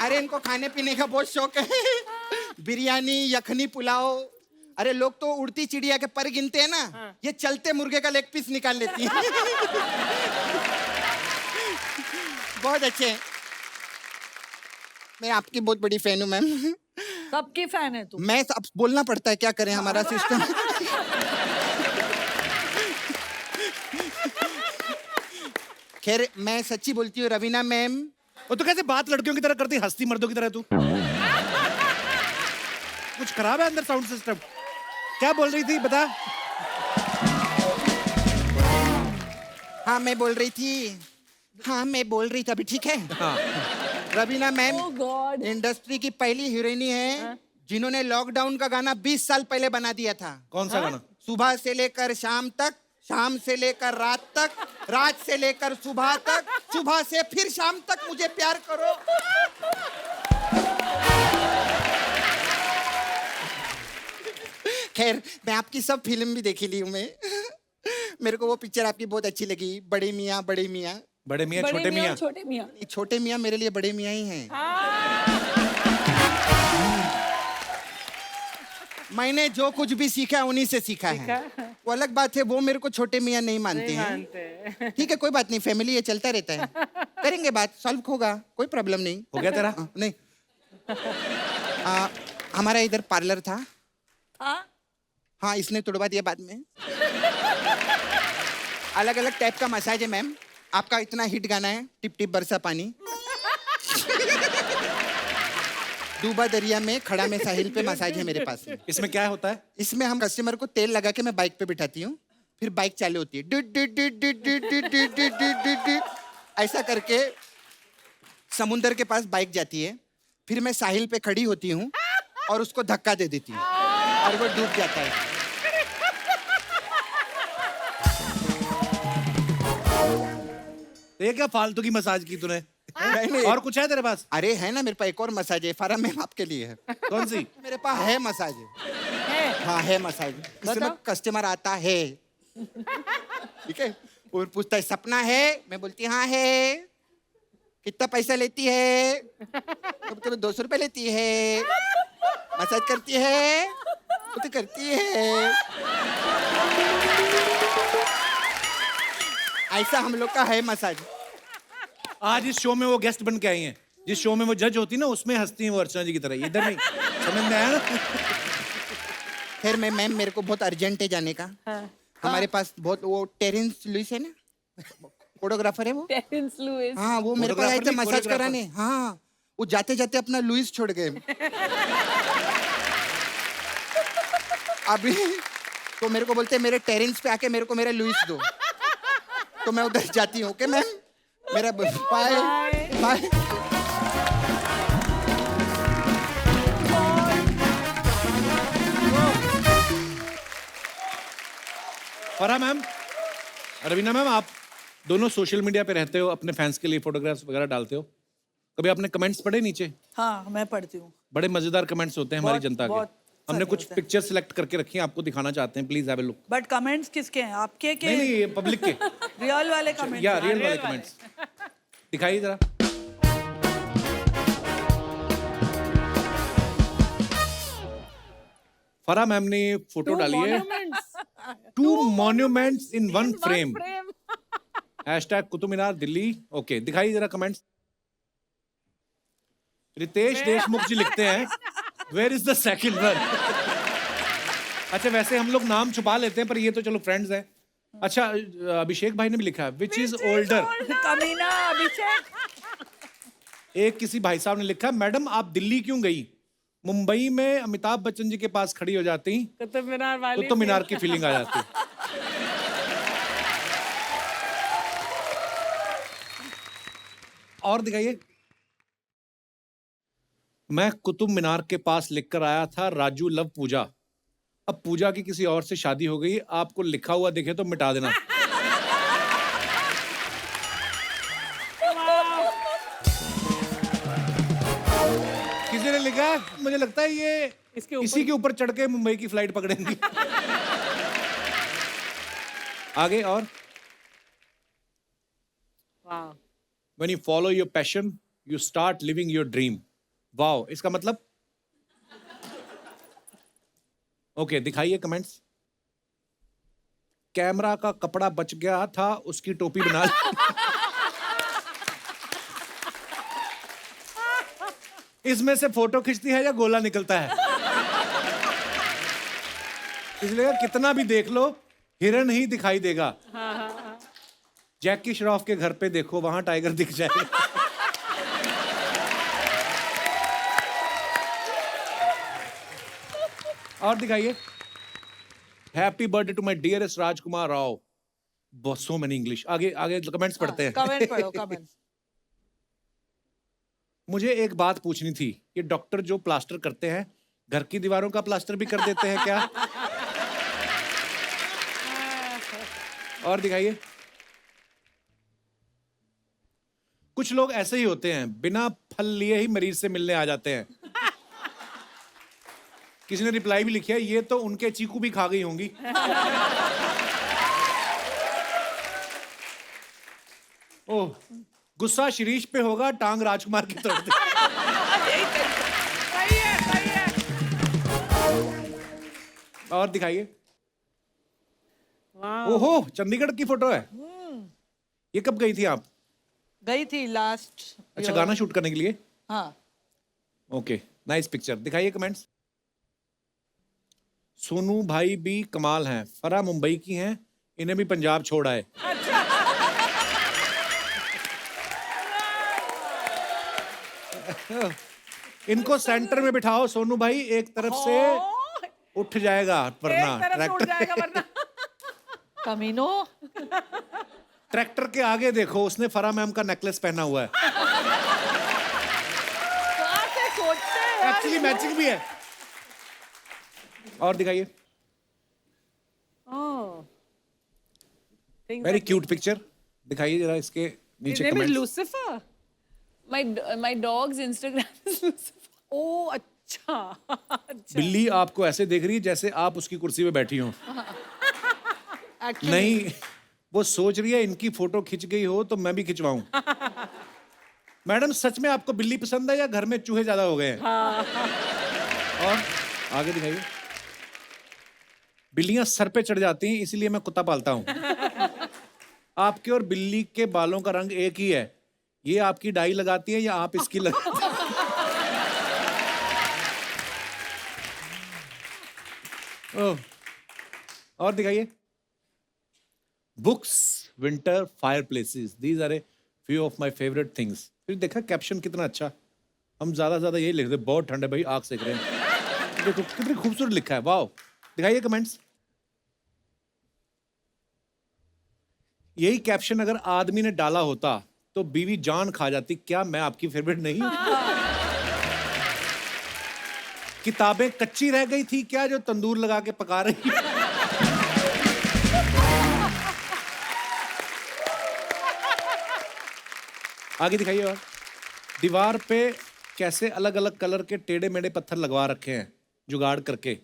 अरे इनको खाने पीने का बहुत शौक है। बिरयानी, यखनी, पुलाव। अरे लोग तो उड़ती चिड़िया के पर गिनते हैं ना, ये चलते मुर्गे का लेग पीस निकाल लेती है। बहुत अच्छे हैं। मैं आपकी बहुत बड़ी फैन हूँ मैम। सबकी फैन है तू। मैं अब बोलना पड़ता है, क्या करें, हमारा सिस्टम। खैर मैं सच्ची बोलती हूँ रवीना मैम। और तू कैसे बात लड़कियों की तरह करती, हंसती मर्दों की तरह तू? कुछ खराब है अंदर साउंड सिस्टम? क्या बोल रही थी बता? हाँ मैं बोल रही थी, अभी ठीक है? हाँ। Raveena ma'am Oh God. Industry की पहली हीरोइनी है जिन्होंने लॉकडाउन का गाना 20 साल पहले बना दिया था। कौन सा गाना? सुबह से लेकर शाम तक, शाम से लेकर रात तक, रात से लेकर सुबह तक, सुबह से फिर शाम तक मुझे प्यार करो। खैर मैं आपकी सब फिल्म भी देखी ली हूँ मैं। मेरे को वो पिक्चर आपकी बहुत अच्छी लगी, बड़े मियाँ बड़े मियाँ। बड़े मियाँ बड़े छोटे मियाँ मियाँ? और छोटे मियाँ। छोटे मियाँ मेरे लिए बड़े मियाँ ही हैं। मैंने जो कुछ भी सीखा उन्हीं से सीखा है। वो अलग बात है, वो मेरे को छोटे मियाँ नहीं मानते हैं। ठीक है कोई बात नहीं, फैमिली ये चलता रहता है, करेंगे बात, सॉल्व होगा, कोई प्रॉब्लम नहीं। हो गया तेरा? नहीं हमारा इधर पार्लर था, था? हाँ, इसने तुड़वा दिया बाद में। अलग अलग टाइप का मसाज है मैम। आपका इतना हिट गाना है, टिप टिप बरसा पानी। डूबा दरिया में खड़ा में साहिल पे मसाज है मेरे पास में। इसमें क्या होता है? इसमें हम कस्टमर को तेल लगा के मैं बाइक पे बिठाती हूँ, फिर बाइक चालू होती है, डिट डिट डिट डिट डिट डिट डिट डिट डिट डिट डिट। ऐसा करके समुंदर के पास बाइक जाती है, फिर मैं साहिल पे खड़ी होती हूँ और उसको धक्का दे देती हूँ और वो डूब जाता है। ये क्या फालतू की मसाज की तूने? नहीं, नहीं। और कुछ है तेरे पास? अरे है ना, मेरे पास एक और मसाज है, फारा मैम आपके लिए है। कौन सी? मेरे पास है मसाज है। हाँ है मसाज, इसमें कस्टमर आता है, ठीक है, और पूछता है सपना है, मैं बोलती हाँ है, कितना पैसा लेती है, तो 200 रुपए लेती है, मसाज करती है, तो करती है। ऐसा हम लोग का है मसाज। आज इस शो में वो गेस्ट बन के आई हैं, जिस शो में वो जज होती ना उसमें हंसती हैं वो अर्चना जी की तरह। इधर नहीं, समझ में आया ना? फिर मैं मैम मेरे को बहुत अर्जेंट है जाने का। हमारे पास बहुत वो टेरेंस लुइस है ना, फोटोग्राफर है वो। टेरेंस लुइस। हाँ वो मेरे पास आए थे मसाज कराने। हाँ वो जाते जाते अपना लुइस छोड़ गए। अभी तो मेरे को बोलते हैं मेरे टेरेंस पे आके मेरे को मेरा लुइस दो, तो मैं उधर जाती हूँ। ओके मैम, मेरा बाय बाय। फरा मैम, रवीना मैम, आप दोनों सोशल मीडिया पे रहते हो, अपने फैंस के लिए फोटोग्राफ्स वगैरह डालते हो, कभी आपने कमेंट्स पढ़े नीचे? हाँ मैं पढ़ती हूँ। बड़े मजेदार कमेंट्स होते हैं हमारी बहुत- जनता के। बहुत हमने सारे कुछ होते हैं। पिक्चर सिलेक्ट करके रखी हैं, आपको दिखाना चाहते हैं, please have a look. But comments किसके हैं, आपके के? नहीं नहीं, ये पब्लिक के रियल वाले कमेंट्स? या रियल वाले कमेंट्स दिखाइए जरा। फरा मैम ने फोटो डाली है, 2 monuments in 1 frame, hashtag Qutub Minar Delhi. Okay, दिखाइए जरा कमेंट्स। रितेश देशमुख जी लिखते हैं, where is the second one? अच्छा, वैसे हम लोग नाम छुपा लेते हैं, पर ये तो चलो फ्रेंड्स हैं। अच्छा, अभिषेक भाई ने भी लिखा है, विच इज ओल्डर। कमीना अभिषेक। एक किसी भाई साहब ने लिखा, मैडम आप दिल्ली क्यों गई? मुंबई में अमिताभ बच्चन जी के पास खड़ी हो जाती कुतुब मीनार वाली कुतुब मीनार की फीलिंग आ जाती। और दिखाइए। मैं कुतुब मीनार के पास लिखकर आया था राजू लव पूजा, अब पूजा की किसी और से शादी हो गई, आपको लिखा हुआ दिखे तो मिटा देना। किसी ने लिखा है, मुझे लगता है ये इसी के ऊपर चढ़ के मुंबई की फ्लाइट पकड़ेंगी। आगे और, वाह, when you follow your passion you start living your dream। Wow, इसका मतलब? ओके, दिखाइए कमेंट्स। कैमरा का कपड़ा बच गया था, उसकी टोपी बना ली। इसमें से फोटो खींचती है या गोला निकलता है? इसलिए कितना भी देख लो हिरन ही दिखाई देगा। जैकी श्रॉफ के घर पे देखो, वहां टाइगर दिख जाएगा। और दिखाइए। Happy birthday to my dearest Rajkumar Rao. बहुत सो मेनी इंग्लिश। आगे आगे कमेंट्स पढ़ते हैं। कमेंट पढ़ो, कमेंट। मुझे एक बात पूछनी थी, ये डॉक्टर जो प्लास्टर करते हैं, घर की दीवारों का प्लास्टर भी कर देते हैं क्या? और दिखाइए। कुछ लोग ऐसे ही होते हैं, बिना फल लिए ही मरीज से मिलने आ जाते हैं। किसी ने रिप्लाई भी लिखा है, ये तो उनके चीकू भी खा गई होंगी। ओह, गुस्सा शिरीष पे होगा, टांग राजकुमार की तोड़ दे। सही है, सही है। और दिखाइए। वाह, ओहो, चंडीगढ़ की फोटो है। ये कब गई थी आप? गई थी लास्ट। अच्छा, गाना शूट करने के लिए? हाँ। Okay, nice picture. दिखाइए कमेंट्स। सोनू भाई भी कमाल हैं, फरा मुंबई की हैं, इन्हें भी पंजाब छोड़ा है। इनको सेंटर में बिठाओ सोनू भाई, एक तरफ से उठ जाएगा वरना एक तरफ से उठ जाएगा वरना। कमीनो। ट्रैक्टर के आगे देखो, उसने फरा मैम का नेकलेस पहना हुआ है। कहाँ से सोचते हैं यार? एक्चुअली मैचिंग भी है। और दिखाइए, वेरी क्यूट पिक्चर। दिखाइए जरा इसके नीचे His name is comments. Lucifer. My dog's Instagram is Lucifer. Oh, अच्छा। अच्छा। बिल्ली आपको ऐसे देख रही है जैसे आप उसकी कुर्सी पे बैठी हो। Actually, नहीं, वो सोच रही है इनकी फोटो खिंच गई हो तो मैं भी खिंचवाऊं। मैडम सच में आपको बिल्ली पसंद है या घर में चूहे ज्यादा हो गए हैं? और आगे दिखाइए। बिल्लियां सर पे चढ़ जाती हैं, इसीलिए मैं कुत्ता पालता हूं। आपके और बिल्ली के बालों का रंग एक ही है। ये आपकी डाई लगाती है या आप इसकी लगाती हैं? ओह, और दिखाइए। Books, winter, fire places, these are a few of my favourite things. फिर देखा कैप्शन कितना अच्छा। हम ज्यादा यही लिखते, बहुत ठंड है भाई, आग सेक रहे हैं। देखो कितनी खूबसूरत लिखा है, वाह। दिखाइए कमेंट्स। यही कैप्शन अगर आदमी ने डाला होता तो बीवी जान खा जाती। क्या मैं आपकी फेवरेट नहीं? किताबें कच्ची रह गई थी क्या, जो तंदूर लगा के पका रही? आगे दिखाइए। और दीवार पे कैसे अलग अलग कलर के टेढ़े मेढ़े पत्थर लगवा रखे हैं जुगाड़ करके।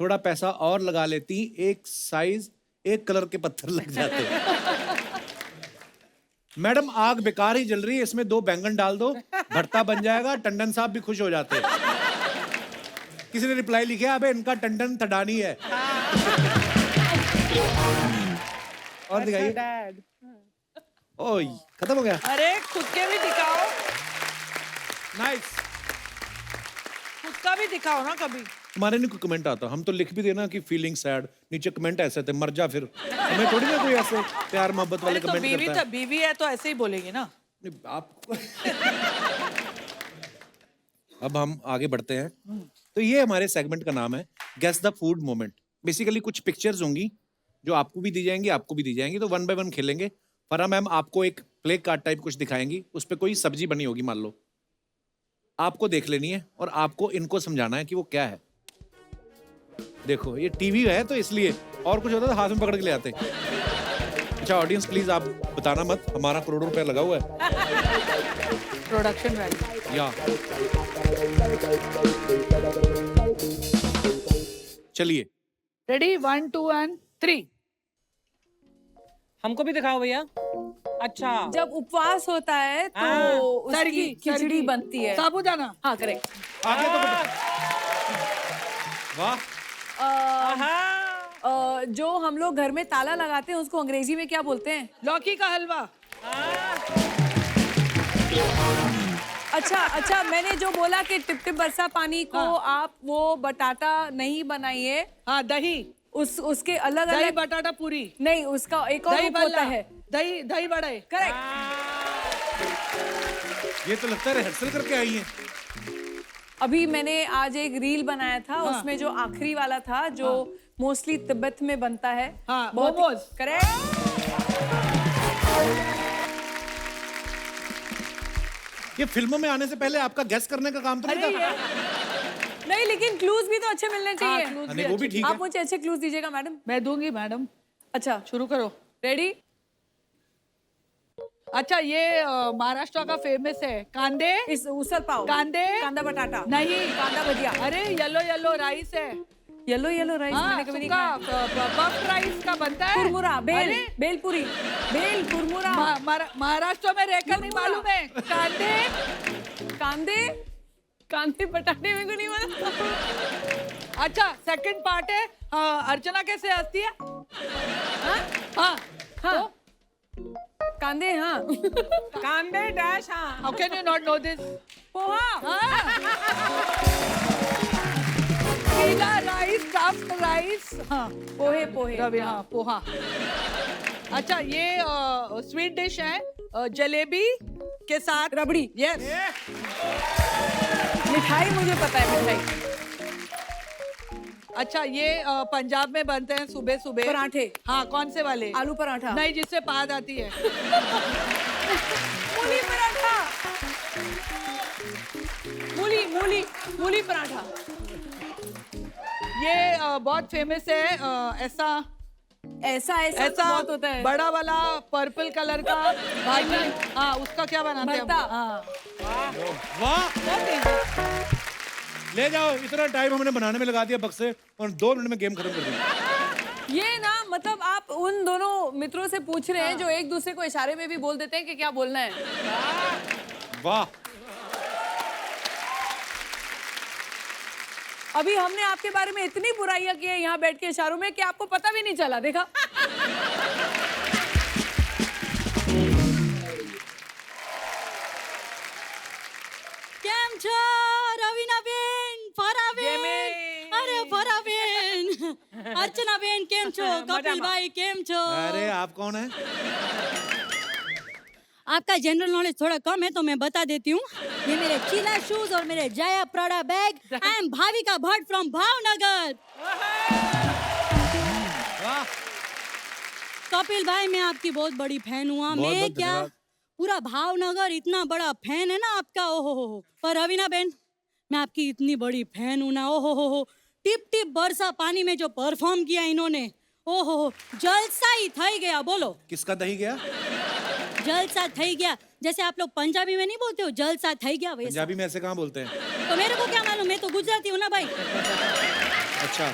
थोड़ा पैसा और लगा लेती, एक साइज एक कलर के पत्थर लग जाते। मैडम आग बेकार ही जल रही है, इसमें 2 बैंगन डाल दो, भरता बन जाएगा, टंडन साहब भी खुश हो जाते। किसी ने रिप्लाई लिखा, अबे इनका टंडन थडानी है। और दिखाइए। Dad. ओह, खत्म हो गया। अरे खुद के भी दिखाओ, नाइस। खुद का भी दिखाओ ना कभी। हमारे नहीं कोई कमेंट आता, हम तो लिख भी देना कि फीलिंग सैड, नीचे कमेंट ऐसे थे, मर जा फिर। हमें थोड़ी ना कोई ऐसे प्यार मोहब्बत वाले अरे तो कमेंट बीवी करता है। बीवी है तो ऐसे ही बोलेगी ना। नहीं, आप अब हम आगे बढ़ते हैं। तो ये हमारे सेगमेंट का नाम है guess the food moment. Basically कुछ पिक्चर्स होंगी जो आपको भी दी जाएंगी, आपको भी दी जाएंगी, तो 1 बाय 1 खेलेंगे। फरा मैम आपको एक प्ले कार्ड टाइप कुछ दिखाएंगी, उस पर कोई सब्जी बनी होगी मान लो, आपको देख लेनी है और आपको इनको समझाना है कि वो क्या है। देखो ये टीवी है तो इसलिए, और कुछ होता तो हाथ में पकड़ के ले आते। अच्छा ऑडियंस प्लीज आप बताना मत, हमारा करोड़ों रुपया लगा हुआ है। Production value. या चलिए रेडी 1 2 एंड 3। हमको भी दिखाओ भैया। अच्छा। जब उपवास होता है तो हाँ, उसकी खिचड़ी बनती है। साबूदाना। हाँ करेक्ट। आगे तो वाह। जो हम लोग घर में ताला लगाते हैं उसको अंग्रेजी में क्या बोलते हैं? लौकी का हलवा। अच्छा, मैंने जो बोला कि टिप टिप बरसा पानी को आप वो बटाटा नहीं बनाइए। हाँ दही। उसके अलग दही अलग बटाटा पूरी। नहीं, उसका एक और दही रूप होता बल्ला है। दही बड़े। करेक्ट। ये तो लगता है रिहर्सल करके आई है। अभी मैंने आज एक रील बनाया था, उसमें जो आखिरी वाला था जो मोस्टली तिब्बत में बनता है। हाँ, बहुत मोमोज। करेक्ट। ये फिल्मों में आने से पहले आपका गेस करने का काम तो नहीं था? नहीं, लेकिन क्लूज भी तो अच्छे मिलने चाहिए। clues नहीं, वो भी ठीक है। आप मुझे अच्छे क्लूज दीजिएगा मैडम। मैं दूंगी मैडम। अच्छा शुरू करो। रेडी। अच्छा ये महाराष्ट्र का फेमस है कांदे। इस उसल पाव, कांदे। कांदा बटाटा नहीं कांदा भजिया। अरे येलो राइस है। येलो राइस मैंने कभी नहीं खाया। पफ राइस का बनता है। कुरमुरा, बेल, अरे, बेलपुरी, बेल कुरमुरा। महाराष्ट्र में रहकर नहीं मालूम है। कांदे बटाटे मेरे को नहीं मालूम। अच्छा सेकंड पार्ट है अर्चना कैसे हंसती है। हाँ हाँ कांदे। हाँ कांदे डैश। हाँ। How can you not know this. Poha. Raveena rice, stuffed rice, हाँ पोहे पोहे रवि, हाँ पोहा। अच्छा ये स्वीट डिश है जलेबी के साथ रबड़ी। यस। मिठाई मुझे पता है, मिठाई। अच्छा ये पंजाब में बनते हैं सुबह सुबह पराठे। हाँ कौन से वाले? आलू पराठा। नहीं जिससे पाद आती है। मूली पराठा। मूली मूली मूली पराठा। ये बहुत फेमस है ऐसा ऐसा ऐसा तो बहुत होता है। बड़ा वाला पर्पल कलर का भाजी, हाँ उसका क्या बनाते हैं? भरता। हाँ वाह, ले जाओ। इतना टाइम हमने बनाने में लगा दिया बक्से, और 2 मिनट में गेम खत्म कर दी। ये ना मतलब आप उन दोनों मित्रों से पूछ रहे हैं जो एक दूसरे को इशारे में भी बोल देते हैं कि क्या बोलना है। वाह, अभी हमने आपके बारे में इतनी बुराइयां की है यहाँ बैठ के इशारों में कि आपको पता भी नहीं चला। देखा? કેમ છો રવીનાબેન, ફરાબેન? અરે ફરાબેન, અર્ચનાબેન કેમ છો? કપિલભાઈ કેમ છો? अरे आप कौन है? आपका जनरल नॉलेज थोड़ा कम है तो मैं बता देती हूँ। ये मेरे चीला शूज और मेरे Jaya Prada bag. I am Bhavika Bhatt from Bhavnagar. वाह, कपिल भाई मैं आपकी बहुत बड़ी फैन हुआ। बहुत मैं बहुत क्या धन्यवाद। पूरा भावनगर इतना बड़ा फैन है ना आपका। ओहो हो। पर रवीना बेन मैं आपकी इतनी बड़ी फैन हूँ ना। ओहो हो, टिप टिप बरसा पानी में जो परफॉर्म किया इन्होंने, ओहो हो, जलसा ही थई गया। बोलो किसका दही गया? जलसा थई गया। जैसे आप लोग पंजाबी में नहीं बोलते हो जलसा थई गया, वैसा। पंजाबी में ऐसे कहाँ बोलते हैं? तो मेरे को क्या मालूम, मैं तो गुजराती हूँ ना भाई। अच्छा,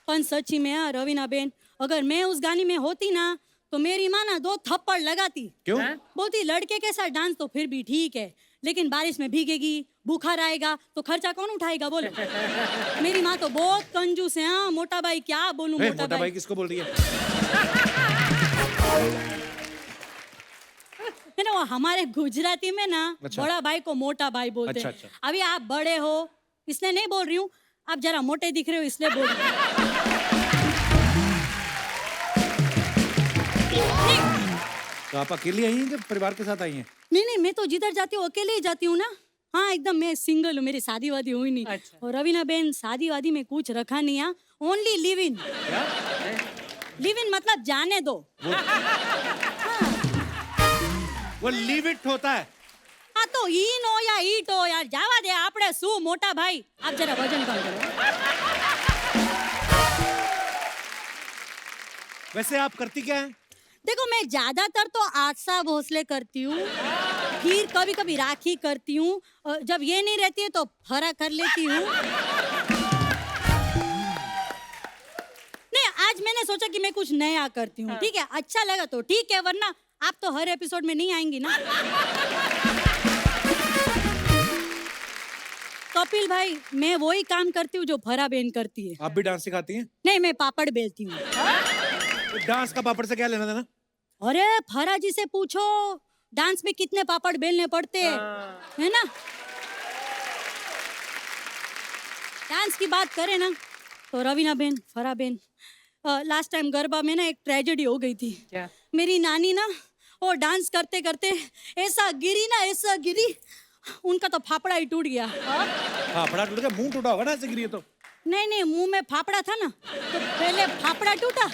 पर सच्ची में यार रवीना बेन, अगर मैं उस गाने में होती ना तो मेरी माँ ना 2 थप्पड़ लगाती। क्यों? बोलती लड़के के साथ डांस तो फिर भी ठीक है, लेकिन बारिश में भीगेगी, बुखार आएगा तो खर्चा कौन उठाएगा बोलो। मेरी माँ तो बहुत कंजूस है। हाँ मोटा भाई क्या बोलूं। ए, मोटा मोटा भाई भाई किसको बोल रही है? है ना, वो हमारे गुजराती में ना अच्छा। बड़ा भाई को मोटा भाई बोलते हैं। अच्छा। अभी आप बड़े हो इसलिए नहीं बोल रही हूँ, आप जरा मोटे दिख रहे हो इसलिए बोल रही हूँ। तो आप अकेली आई हैं कि परिवार के साथ आई हैं? नहीं मैं तो जिधर जाती हूँ अकेले ही जाती हूँ ना। हाँ एकदम मैं सिंगल हूँ, मेरी शादी वादी हुई नहीं। अच्छा। और रवीना बेन शादी वादी में कुछ रखा नहीं है, ओनली लिव इन। क्या? लिव इन मतलब जाने दो। वो लीव इट होता है। हाँ तो इन हो या ईट हो यार, जावा दे आपड़े शू मोटा भाई। आप जरा वजन कम करो। वैसे आप करती क्या है? देखो मैं ज्यादातर तो आशा भोसले करती हूँ, फिर कभी कभी राखी करती हूँ, जब ये नहीं रहती है तो फरा कर लेती हूँ। नहीं आज मैंने सोचा कि मैं कुछ नया करती हूँ। ठीक है, अच्छा लगा तो ठीक है, वरना आप तो हर एपिसोड में नहीं आएंगी ना। कपिल भाई मैं वही काम करती हूँ जो फरा बेन करती है। आप भी डांस सिखाती हैं? नहीं मैं पापड़ बेलती हूँ। तो डांस का पापड़ से क्या लेना देना? अरे फरा जी से पूछो डांस में कितने पापड़ बेलने पड़ते हैं, है ना। डांस की बात करें ना तो रवीना बेन, फरा बेन, लास्ट टाइम गरबा में ना एक ट्रेजेडी हो गई थी। क्या? मेरी नानी ना वो डांस करते करते ऐसा गिरी, उनका तो फाफड़ा ही टूट गया। फाफड़ा टूट गया? मुंह टूटा होगा ना ऐसे गिरी है तो। नहीं मुंह में फाफड़ा था ना तो पहले फाफड़ा टूटा।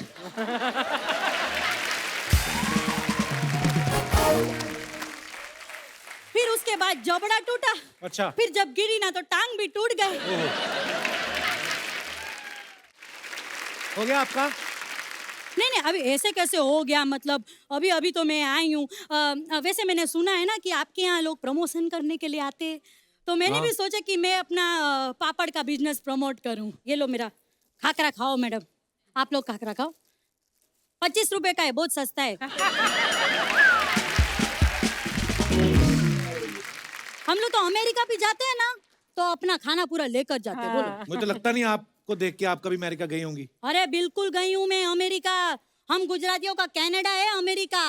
फिर उसके बाद जबड़ा टूटा। अच्छा। फिर जब गिरी ना तो टांग भी टूट गए। ओहो। हो गया आपका? नहीं अभी ऐसे कैसे हो गया, मतलब अभी तो मैं आई हूँ। वैसे मैंने सुना है ना कि आपके यहाँ लोग प्रमोशन करने के लिए आते हैं, तो मैंने भी सोचा कि मैं अपना पापड़ का बिजनेस प्रमोट करूँ। ये लो मेरा खाकरा खाओ मैडम, आप लोग खाकरा खाओ, 25 रुपए का है, बहुत सस्ता है। हम लोग तो अमेरिका भी जाते हैं ना तो अपना खाना पूरा लेकर जाते हैं। बोलो। मुझे तो लगता नहीं आपको देख के आप कभी अमेरिका गई होंगी। अरे बिल्कुल गई हूँ मैं अमेरिका। हम गुजरातियों का कनाडा है अमेरिका।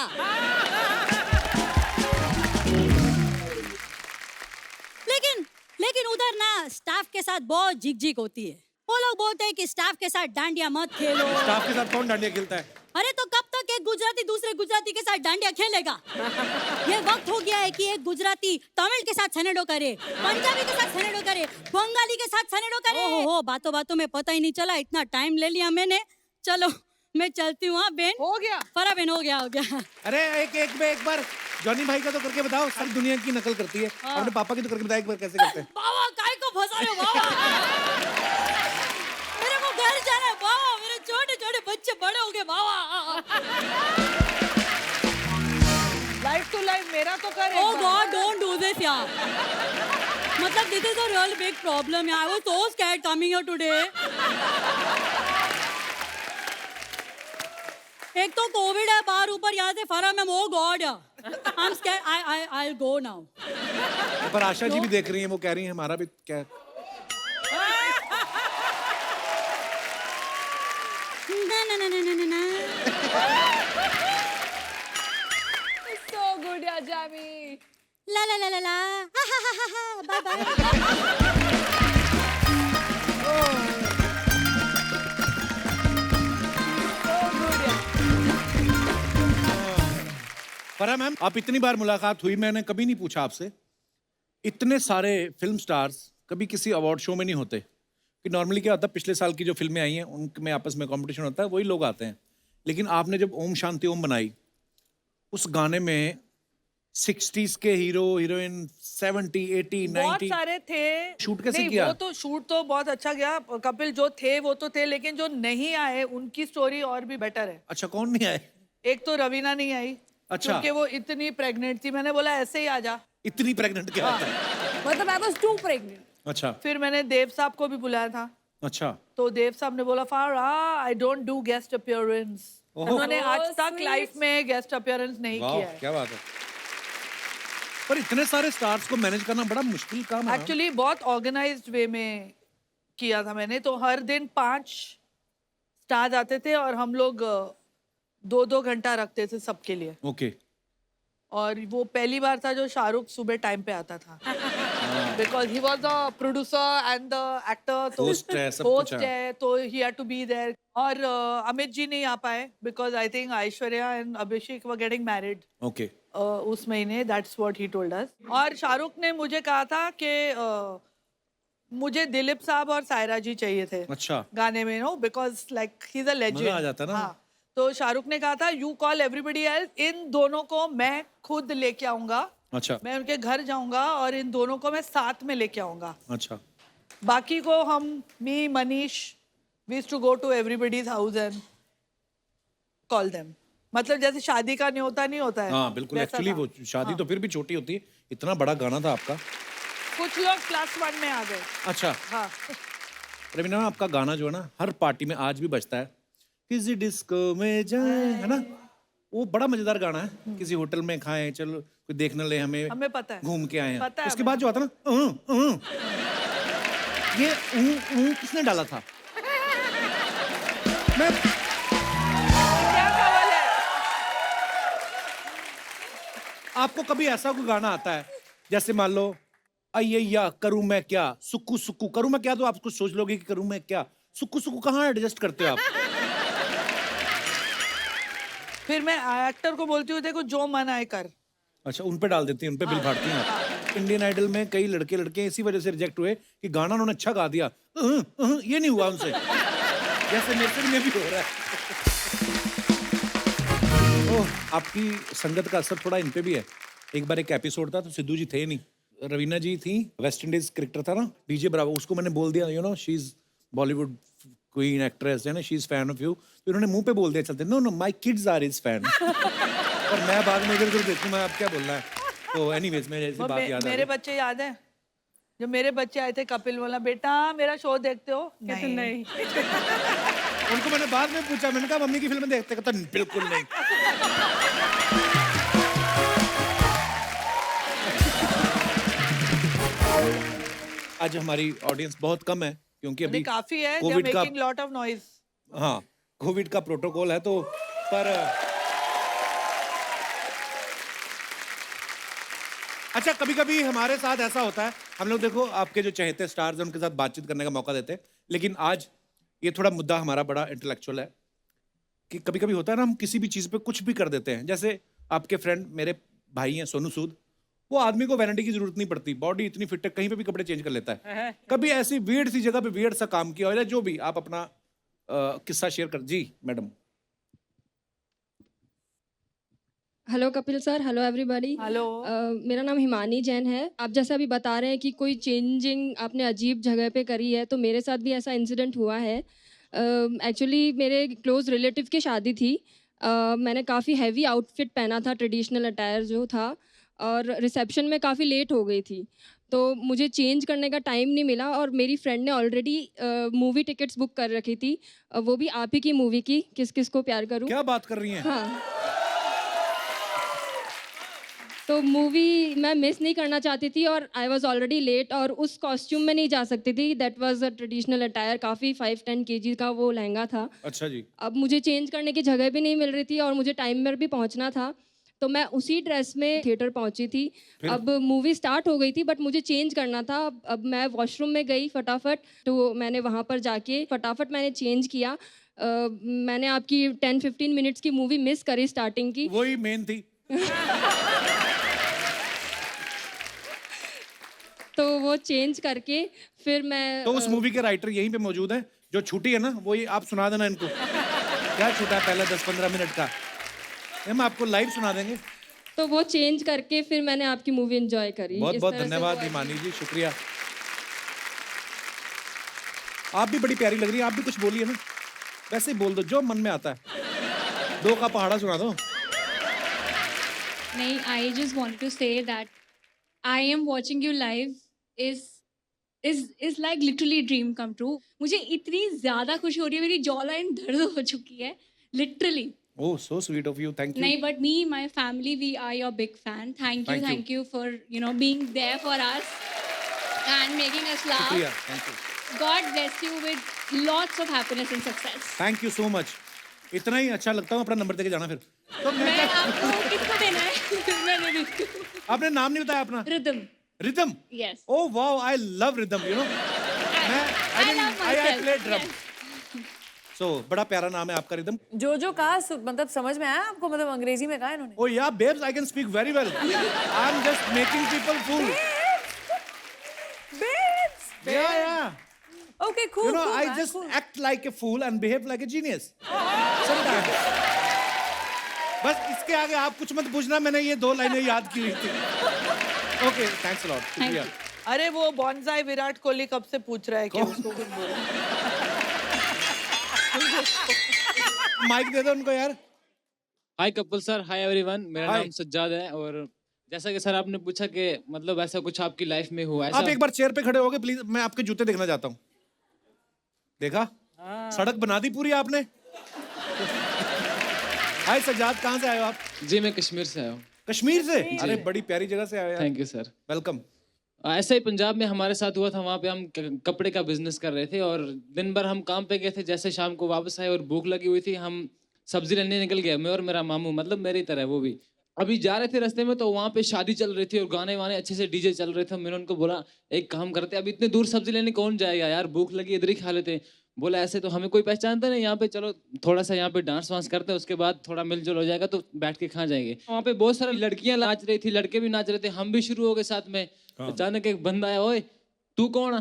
लेकिन लेकिन उधर ना स्टाफ के साथ बहुत झिकझिक होती है। वो लोग बोलते हैं कि स्टाफ के साथ डांडिया मत खेलो। स्टाफ के साथ कौन डांडिया खेलता है? अरे तो कब तक एक गुजराती दूसरे गुजराती के साथ डांडिया खेलेगा? ये वक्त हो गया है कि एक गुजराती तमिल के साथ सनेडो करे, पंजाबी के साथ सनेडो करे, बंगाली के साथ सनेडो करे। ओहो, बातों बातों में पता ही नहीं चला, इतना टाइम ले लिया मैंने। चलो मैं चलती हूँ। हाँ बहन, हो गया। फरा बहन, हो गया। अरे एक बार जॉनी भाई का तो करके बताओ, सब दुनिया की नकल करती है। अपने पापा की तो करके बताओ एक बार कैसे करते हैं। बाबा काय को फंसा रहे हो बाबा? मेरे को घर जाना है बाबा, मेरे छोटे छोटे बच्चे बड़े हो गए बाबा। लाइफ टू लाइफ मेरा तो कर। Oh God, don't do this यार। मतलब this is a real big problem यार। I was so scared coming here today। एक तो कोविड है बाहर, ऊपर यहाँ से फरा ma'am. Oh God, I'm scared। I'll go now। पर आशा जी भी देख रही हैं, वो कह रही हैं हमारा भी क्या। ना। So good, yeah, Jamie. ला। Bye bye। फरा मैम, आप इतनी बार मुलाकात हुई, मैंने कभी नहीं पूछा आपसे, इतने सारे फिल्म स्टार्स कभी किसी अवार्ड शो में नहीं होते कि नॉर्मली क्या होता है, पिछले साल की जो फिल्में आई हैं उनमें आपस में कंपटीशन होता है, वही लोग आते हैं। लेकिन आपने जब ओम शांति ओम बनाई, उस गाने में 60s के हीरो हीरोइन 70, 80, 90 बहुत सारे थे। शूट कैसे नहीं, किया? वो तो शूट तो बहुत अच्छा गया। कपिल जो थे वो तो थे, लेकिन जो नहीं आए उनकी स्टोरी और भी बेटर है। अच्छा, कौन नहीं आए? एक तो रवीना नहीं आई। अच्छा। क्योंकि वो इतनी प्रेग्नेंट थी, मैंने बोला ऐसे ही आ जा। इतनी प्रेग्नेंट क्या होता है? मतलब I was too pregnant. अच्छा फिर मैंने देव साहब को भी बुलाया था, अच्छा। तो देव साहब ने बोला फारा I don't do guest appearance. ओहो। उन्होंने आज Oh, तक sweet. लाइफ में गेस्ट अपीयरेंस नहीं वाह, किया है। क्या बात है। पर इतने सारे स्टार्स को मैनेज करना बड़ा मुश्किल काम है। एक्चुअली बहुत ऑर्गेनाइज्ड वे में किया था मैंने। तो हर दिन 5 स्टार्स आते थे और हम लोग 2-2 घंटा रखते थे सबके लिए। ओके। और वो पहली बार था जो शाहरुख सुबह टाइम पे आता था, because he was the producer and the actor. तो Host है, सब होस्ट कुछ है। है, तो he had to be there. और अमित जी नहीं आ पाए because I think Aishwarya and Abhishek were getting married okay. उस महीने। That's what he told us. और शाहरुख ने मुझे कहा था कि मुझे दिलीप साहब और सायरा जी चाहिए थे अच्छा। गाने में, no, because like he is a legend. मजा आ जाता ना। हाँ, तो शाहरुख ने कहा था यू कॉल एवरीबडी एल्स, इन दोनों को मैं खुद लेके आऊंगा। अच्छा मैं उनके घर जाऊंगा और इन दोनों को मैं साथ में लेके आऊंगा। अच्छा। बाकी को हम, me, Manish, we used to go to everybody's house and call them. मतलब जैसे शादी का न्योता नहीं होता है, हाँ बिल्कुल। वैसा एक्चुअली था। वो शादी तो फिर भी छोटी होती है, इतना बड़ा गाना था आपका। कुछ लोग +1 में आ गए। अच्छा हाँ, रवीना मैम, आपका गाना जो है ना हर पार्टी में आज भी बजता है, किसी डिस्को में जाए, है ना? वो बड़ा मजेदार गाना है। किसी होटल में खाएं, चलो कोई देख न ले हमें पता है, घूम के आए हैं। पता है उसके हमें। बाद जो आता ना ये किसने डाला था? मैं क्या सवाल है? आपको कभी ऐसा कोई गाना आता है जैसे मान लो अय्या करूं मैं क्या, सुक्कू सुक्कू करूं मैं क्या, तो आप कुछ सोच लोगे कि करूं मैं क्या, सुक्कू सुक्कू कहाँ एडजस्ट करते हो आप? फिर मैं एक्टर को बोलती हूँ देखो जो मन आए कर। अच्छा, उन पे डाल देती हैं, उन पे बिल फाड़ती हैं आप। इंडियन आइडल में कई लड़के लड़के इसी वजह से रिजेक्ट हुए कि गाना उन्होंने अच्छा गा दिया, ये नहीं हुआ उनसे, जैसे मेरे में भी हो रहा है। ओह, आपकी संगत का असर थोड़ा इन पे भी है। एक बार एक एपिसोड था तो सिद्धू जी थे नहीं, रवीना जी थी, वेस्ट इंडीज क्रिकेटर था ना डीजे ब्रावो, उसको मैंने बोल दिया you know she is Bollywood queen actress है ना, she is fan of you, तो इन्होंने मुंह पे बोल दिया चलते, no no my kids are his fan. और मैं बाद में इधर उधर देखूं मैं अब क्या बोलना है। तो एनीवेज मेरे ऐसी बात याद आ मेरे गई। बच्चे याद है जब मेरे बच्चे आए थे, कपिल बोला बेटा मेरा शो देखते हो? नहीं। उनको मैंने बाद में पूछा, मैंने कहा मम्मी की फिल्म देखते, कहता बिल्कुल नहीं। आज हमारी ऑडियंस बहुत कम है क्योंकि अभी काफी है, कोविड का, मेकिंग लॉट ऑफ नॉइज। हाँ कोविड का प्रोटोकॉल है, तो पर अच्छा, कभी कभी हमारे साथ ऐसा होता है, हम लोग देखो आपके जो चहेते स्टार्स हैं उनके साथ बातचीत करने का मौका देते हैं, लेकिन आज ये थोड़ा मुद्दा हमारा बड़ा इंटेलेक्चुअल है कि कभी कभी होता है ना, हम किसी भी चीज़ पे कुछ भी कर देते हैं। जैसे आपके फ्रेंड मेरे भाई हैं सोनू सूद, वो आदमी को वैनिटी की जरूरत नहीं पड़ती, बॉडी इतनी फिट है, कहीं पे भी कपड़े चेंज कर लेता है। कभी ऐसी वियर्ड सी जगह पे वियर्ड सा काम किया हो या जो भी, आप अपना किस्सा शेयर कर। जी madam. Hello Kapil sir, hello everybody. Hello. मेरा नाम हिमानी जैन है। आप जैसा अभी बता रहे हैं कि कोई चेंजिंग आपने अजीब जगह पे करी है, तो मेरे साथ भी ऐसा इंसिडेंट हुआ है। एक्चुअली मेरे क्लोज रिलेटिव की शादी थी। मैंने काफ़ी हैवी आउटफिट पहना था, ट्रेडिशनल अटायर जो था, और रिसेप्शन में काफ़ी लेट हो गई थी, तो मुझे चेंज करने का टाइम नहीं मिला। और मेरी फ्रेंड ने ऑलरेडी मूवी टिकट्स बुक कर रखी थी, वो भी आप ही की मूवी की, किस किस को प्यार करूं। क्या बात कर रही हैं? हाँ, तो मूवी मैं मिस नहीं करना चाहती थी और आई वॉज ऑलरेडी लेट, और उस कॉस्ट्यूम में नहीं जा सकती थी। That was a traditional attire, काफ़ी 5-10 kg का वो लहंगा था। अच्छा जी। अब मुझे चेंज करने की जगह भी नहीं मिल रही थी और मुझे टाइम पर भी पहुंचना था, तो मैं उसी ड्रेस में थिएटर पहुंची थी। अब मूवी स्टार्ट हो गई थी बट मुझे चेंज करना था। अब मैं वॉशरूम में गई फटाफट, तो मैंने वहाँ पर जाके फटाफट मैंने चेंज किया। मैंने आपकी 10-15 मिनट्स की मूवी मिस करी स्टार्टिंग की। वही मेन थी। तो वो चेंज करके फिर मैं तो उस मूवी के राइटर यहीं पे मौजूद हैं, जो छूटी है ना, वो ये आप सुना देना इनको। क्या छूटा है पहले 10-15 मिनट का, हम आपको लाइव सुना देंगे। तो वो चेंज करके फिर मैंने आपकी मूवी एंजॉय करी। बहुत इस बहुत तरह से धन्यवाद वो- हिमानी जी, शुक्रिया। आप भी बड़ी प्यारी लग रही है, आप भी कुछ बोलिए ना, वैसे ही बोल दो जो मन में आता है। 2 का पहाड़ा सुना दो। नहीं, I just wanted to say that I am watching you live is like literally dream come true. मुझे इतनी ज़्यादा खुशी हो रही है, मेरी जॉ लाइन दर्द हो चुकी है literally. Oh so sweet of you, thank you. नहीं, but me, my family, we are your big fan. Thank you for being there for us and making us शुक्रिया, laugh. Thank you. God bless you with lots of happiness and success. Thank you so much. इतना ही अच्छा लगता हूँ, अपना number देके जाना फिर। तो मैं मैं आपको किसको देना है? मैं दे देती हूँ। आपने नाम नहीं बताया अपना। Rhythm. Rhythm. Yes. Oh wow, I love rhythm, you know. मैं I love I myself. Play drum. Yes. सो बड़ा प्यारा नाम है आपका, रिदम। जो कहा मतलब समझ में आया आपको, मतलब अंग्रेजी में कहा इन्होंने। Oh yeah, babes, I can speak very well. I'm just making people fool. Babes! Yeah, yeah. Okay, cool. You know, cool, I man, just cool. act like a fool and behave like a genius. Sometimes. बस इसके आगे आप कुछ मत पूछना, मैंने ये 2 लाइनें याद की हुई थी। Okay, thanks a lot. शुक्रिया। अरे वो बॉन्साई विराट कोहली कब से पूछ रहा है कि उसको कुछ बोलो। माइक दे दो उनको यार। हाय कपिल सर, हाय एवरीवन। मेरा Hi. नाम सज्जाद है, और जैसा कि सर आपने पूछा कि मतलब ऐसा कुछ आपकी लाइफ में हुआ आप ऐसा। एक बार चेयर पे खड़े होगे प्लीज, मैं आपके जूते देखना चाहता हूँ। देखा, सड़क बना दी पूरी आपने। हाय सज्जाद, कहाँ से आए हो आप? जी मैं कश्मीर से आया हूँ। कश्मीर से? अरे बड़ी प्यारी जगह से आए हो यार। Thank you sir. वेलकम। ऐसा ही पंजाब में हमारे साथ हुआ था। वहाँ पे हम कपड़े का बिजनेस कर रहे थे और दिन भर हम काम पे गए थे। जैसे शाम को वापस आए और भूख लगी हुई थी, हम सब्जी लेने निकल गए, मैं और मेरा मामू, मतलब मेरी तरह वो भी। अभी जा रहे थे रास्ते में, तो वहाँ पे शादी चल रही थी और गाने वाने अच्छे से डीजे चल रहे थे। मैंने उनको बोला एक काम करते, अब इतने दूर सब्जी लेने कौन जाएगा यार, भूख लगी, इधर ही खा लेते। बोला ऐसे तो हमें कोई पहचानता नहीं यहाँ पे, चलो थोड़ा सा यहाँ पे डांस वांस करते हैं, उसके बाद थोड़ा मिलजुल हो जाएगा तो बैठ के खा जाएंगे। वहाँ पे बहुत सारी लड़कियां नाच रही थी, लड़के भी नाच रहे थे, हम भी शुरू हो गए साथ में। अचानक एक बंदा आया, ओए तू कौन है,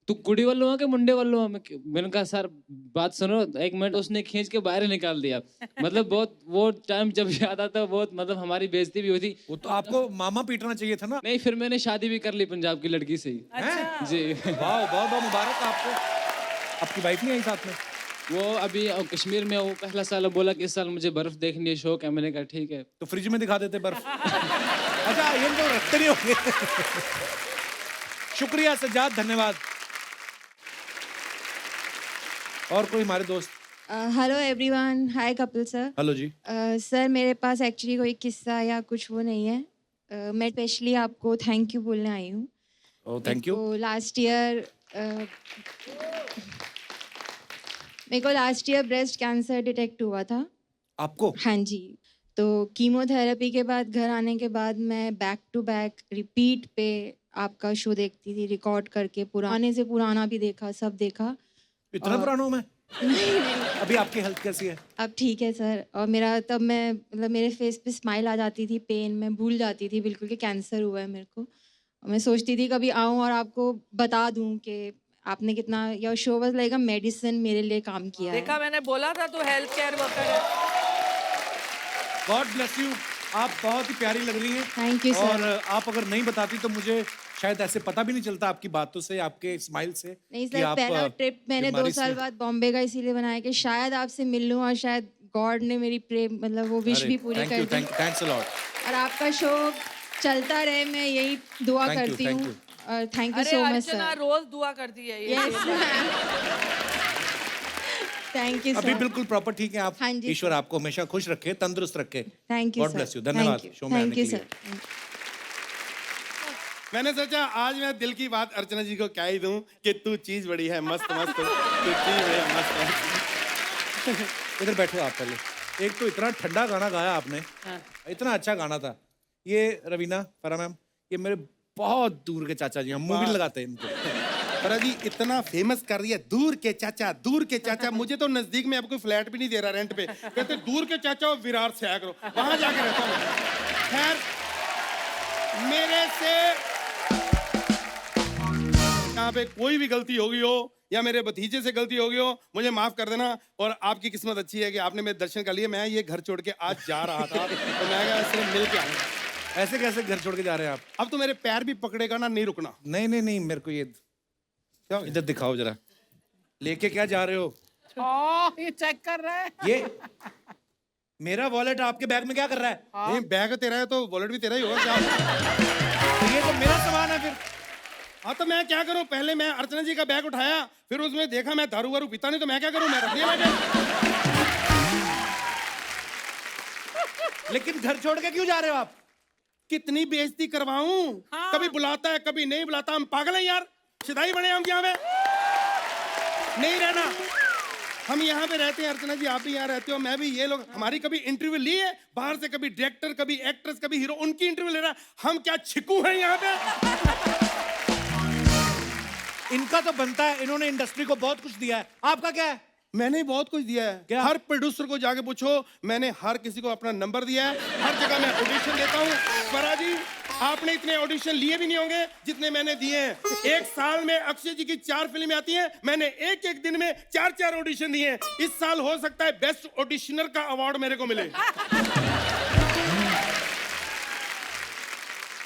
तू कुड़ी वालों है कि मुंडे वालों है? मैंने कहा सर बात सुनो, 1 मिनट। उसने खींच के बाहर ही निकाल दिया। मतलब बहुत वो टाइम जब याद आता, बहुत मतलब हमारी बेइज्जती भी हुई थी। वो तो आपको मामा पीटना चाहिए था ना। नहीं, फिर मैंने शादी भी कर ली पंजाब की लड़की से ही। हैं? जी। वाह, बहुत बहुत मुबारक आपको। आपकी वाइफ नहीं आई साथ में? वो अभी कश्मीर में, वो पहला साल बोला कि इस साल मुझे बर्फ देखनी है, शौक है। मैंने कहा ठीक है। तो फ्रिज में दिखा देते बर्फ। अच्छा, ये तो रखते नहीं होंगे। शुक्रिया सज्जाद, धन्यवाद। और कोई हमारे दोस्त? हेलो एवरीवन, हाय कपिल सर। हेलो जी। सर मेरे पास एक्चुअली कोई किस्सा या कुछ वो नहीं है। मैं स्पेशली आपको थैंक यू बोलने आई हूँ। Oh thank you. मेरे को last year breast cancer detect हुआ था। आपको? हाँ जी। तो कीमोथेरेपी के बाद घर आने के बाद मैं बैक टू बैक रिपीट पे आपका शो देखती थी, रिकॉर्ड करके पुराने से पुराना भी देखा, सब देखा। इतना पुराना हूँ मैं? नहीं नहीं, अभी आपकी हेल्थ कैसी है? अब ठीक है सर। और मेरा तब मैं मतलब मेरे फेस पे स्माइल आ जाती थी, पेन मैं भूल जाती थी बिल्कुल कि कैंसर हुआ है मेरे को। और मैं सोचती थी कभी आऊँ और आपको बता दूँ कि आपने कितना, your show was like a medicine मेरे लिए काम किया है। देखा, मैंने बोला था तो हेल्थ केयर वर्कर है। God bless you. आप बहुत ही प्यारी लग रही हैं। थैंक यू और सर। आप अगर नहीं बताती तो मुझे शायद ऐसे पता भी नहीं चलता आपकी बातों से, आपके स्माइल से नहीं कि सर, आप पहला ट्रिप मैंने 2 बीमारी साल से- बाद बॉम्बे का इसीलिए बनाया कि शायद आपसे मिल लूँ और शायद गॉड ने मेरी प्रेम मतलब वो विश अरे, भी पूरी thank कर you, the. thanks a lot। और आपका शो चलता रहे, मैं यही दुआ Thank you, करती thank हूँ। you। और थैंक यू अरे सो मच अर्चना सर। रोज दुआ करती है ये। यस थैंक यू अभी सर। बिल्कुल प्रॉपर ठीक है आप। हाँ जी, ईश्वर सर। आपको हमेशा खुश रखे, तंदुरुस्त रखे। Thank you God sir. Bless you. धन्यवाद शो में आने थैंक के यू लिए। सर। मैंने सोचा आज मैं दिल की बात अर्चना जी को क्या ही दूं कि तू चीज बड़ी है मस्त मस्त, तू चीज बड़ी है मस्त मस्त। इधर बैठो आप पहले। एक तो इतना ठंडा गाना गाया आपने, इतना अच्छा गाना था। ये रवीना फरा मैम, ये मेरे बहुत दूर के चाचा जी, हम मूवी लगाते हैं इनको। पर जी इतना फेमस कर रही है, दूर के चाचा, दूर के चाचा। मुझे तो नजदीक में अब कोई फ्लैट भी नहीं दे रहा रेंट पे। कहते दूर के चाचा विरार से आया करो, वहां जाके रहता हूँ। खैर मेरे से यहाँ पे कोई भी गलती होगी हो या मेरे भतीजे से गलती होगी हो, मुझे माफ कर देना। और आपकी किस्मत अच्छी है कि आपने मेरे दर्शन कर लिए। मैं ये घर छोड़ के आज जा रहा था तो मैं क्या सिर्फ मिल के आऊंगा। ऐसे कैसे घर छोड़ के जा रहे हैं आप? अब तो मेरे पैर भी पकड़ेगा ना, नहीं रुकना। नहीं नहीं नहीं, मेरे को ये क्या हो गया? इधर दिखाओ जरा, लेके क्या जा रहे हो? ये चेक कर रहा है। ये मेरा वॉलेट आपके बैग में क्या कर रहा है? नहीं बैग तेरा है तो वॉलेट भी तेरा ही होगा क्या? तो ये तो मेरा सामान है फिर। हाँ तो मैं क्या करूं? पहले मैं अर्चना जी का बैग उठाया, फिर उसमें देखा मैं दारू वारू पीता नहीं, तो मैं क्या करूं? मैं रख दिया बैग। लेकिन घर छोड़ के क्यों जा रहे हो आप? कितनी बेइज्जती करवाऊं? कभी बुलाता है कभी नहीं बुलाता। हम पागल हैं यार, शिदाई बने हम यहाँ पे। नहीं रहना, हम यहाँ पे रहते हैं। अर्चना जी आप भी यहाँ रहते हो, मैं भी। ये लोग हमारी कभी इंटरव्यू ली है बाहर से? कभी डायरेक्टर, कभी एक्ट्रेस, कभी हीरो, उनकी इंटरव्यू ले रहा है। हम क्या छिकू हैं यहाँ पे? इनका तो बनता है, इन्होंने इंडस्ट्री को बहुत कुछ दिया है। आपका क्या है? मैंने बहुत कुछ दिया है। क्या? हर प्रोड्यूसर को जाके पूछो, मैंने हर किसी को अपना नंबर दिया है। हर जगह मैं ऑडिशन देता हूँ। फरा जी आपने इतने ऑडिशन लिए भी नहीं होंगे जितने मैंने दिए हैं। एक साल में अक्षय जी की 4 फिल्में आती हैं, मैंने एक एक दिन में 4-4 ऑडिशन दिए हैं। इस साल हो सकता है बेस्ट ऑडिशनर का अवार्ड मेरे को मिले।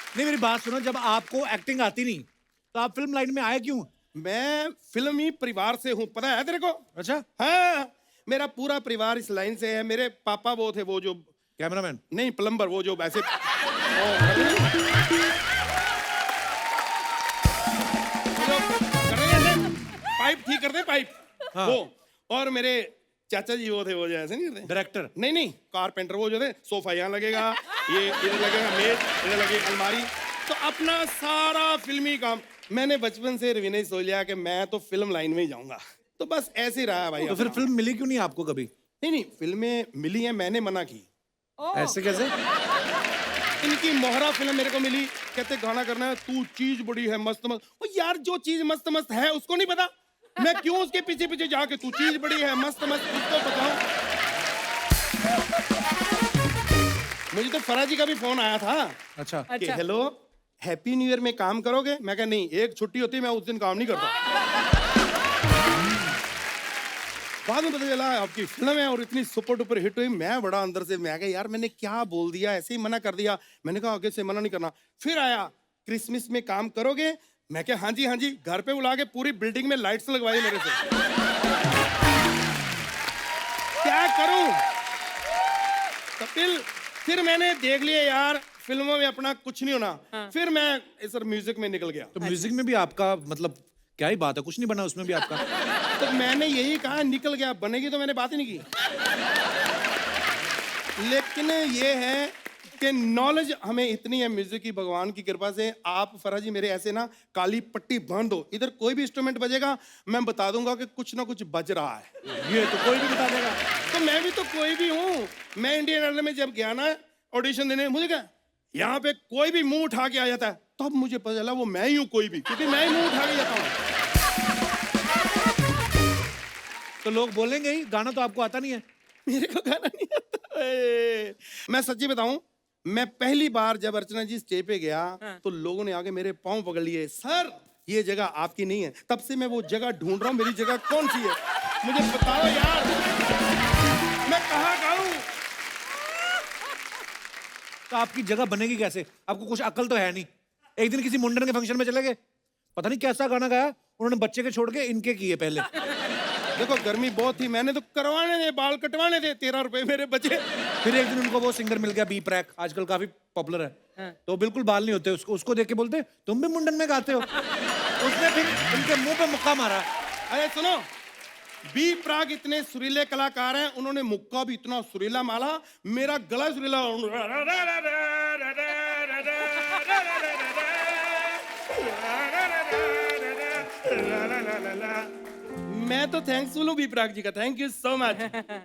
नहीं मेरी बात सुनो, जब आपको एक्टिंग आती नहीं तो आप फिल्म लाइन में आए क्यों? मैं फिल्मी परिवार से हूँ, पता है तेरे को? अच्छा। हाँ मेरा पूरा परिवार इस लाइन से है। मेरे पापा वो थे, वो जो कैमरामैन? नहीं प्लम्बर, वो जो वैसे पाइप ठीक करते पाइप। हाँ। वो और मेरे चाचा जी वो थे, वो जो ऐसे नहीं करते डायरेक्टर? नहीं नहीं कारपेंटर, वो जो थे सोफा यहाँ लगेगा, ये इधर लगेगा मेज, इधर लगेगी अलमारी। तो अपना सारा फिल्मी काम मैंने बचपन से रवीना सोच लिया कि मैं तो फिल्म लाइन में ही जाऊंगा। तो बस ऐसे ही रहा भाई। तो फिर फिल्म मिली क्यों नहीं आपको कभी? नहीं नहीं फिल्में मिली हैं, मैंने मना की। ऐसे कैसे? इनकी मोहरा फिल्म मेरे को मिली, कहते गाना करना है, तू चीज बड़ी है मस्त मस्त। ओ यार जो चीज मस्त मस्त है उसको नहीं पता, मैं क्यों उसके पीछे पीछे जाके तू चीज बड़ी है मस्त मस्त उसको बताऊं? मुझे तो फरा जी का भी फोन आया था। अच्छा। कि हेलो हैप्पी न्यू ईयर में काम करोगे? मैं कहा नहीं, एक छुट्टी होती है मैं उस दिन काम नहीं करता। बाद में पता चला आपकी फिल्म है और इतनी सुपर डुपर हिट हुई। मैं बड़ा अंदर से, मैं कहा यार मैंने क्या बोल दिया, ऐसे ही मना कर दिया। मैंने कहा आगे से मना नहीं करना। फिर आया क्रिसमस में काम करोगे? मैं क्या हाँ जी, घर पे बुला के पूरी बिल्डिंग में लाइट्स लगवाई मेरे से। क्या करूं कपिल? फिर मैंने देख लिया यार फिल्मों में अपना कुछ नहीं होना। फिर मैं सर म्यूजिक में निकल गया। तो म्यूजिक में भी आपका मतलब क्या ही बात है, कुछ नहीं बना उसमें भी आपका? तो मैंने यही कहा निकल गया, बनेगी तो मैंने बात ही नहीं की। लेकिन ये है कि नॉलेज हमें इतनी है म्यूजिक की, भगवान की कृपा से। आप फराज जी मेरे ऐसे ना काली पट्टी बांध दो, इधर कोई भी इंस्ट्रूमेंट बजेगा मैं बता दूंगा कि कुछ ना कुछ बज रहा है। ये तो कोई भी बता देगा। तो मैं भी तो कोई भी हूँ। मैं इंडियन आइडल में जब गया ना ऑडिशन देने, मुझे क्या यहाँ पे कोई भी मुंह उठा के आ जाता है, तब मुझे पता चला वो मैं ही हूँ कोई भी, क्योंकि मैं ही मुंह उठा के जाता हूँ। तो लोग बोलेंगे ही, गाना तो आपको आता नहीं है। मेरे को गाना नहीं आता। मैं सच्ची बताऊं, मैं पहली बार जब अर्चना जी स्टेज पे गया तो लोगों ने आके मेरे पांव पकड़ लिए, सर ये जगह आपकी नहीं है। तब से मैं वो जगह ढूंढ रहा हूँ, मेरी जगह कौन सी है, मुझे बताओ यार, मैं कहाँ गाऊं? तो आपकी जगह बनेगी कैसे? आपको कुछ अकल तो है नहीं। एक दिन किसी मुंडन के फंक्शन में चले गए, पता नहीं कैसा गाना गाया, उन्होंने बच्चे के छोड़ के इनके किए पहले। देखो गर्मी बहुत थी, मैंने तो करवाने थे, बाल कटवाने थे, 13 रुपए मेरे बचे। फिर एक दिन उनको वो सिंगर मिल गया बी प्रैक, आजकल काफी पॉपुलर है। तो बिल्कुल बाल नहीं होते, उसको देख के बोलते तुम भी मुंडन में गाते हो। उसने फिर उनके मुंह पे मुक्का मारा। अरे सुनो, बी प्राग इतने सुरीले कलाकार हैं, उन्होंने मुक्का भी इतना सुरीला मारा, मेरा गला सुरीला। मैं तो थैंकफुल हूँ बी प्राग जी का, थैंक यू सो मच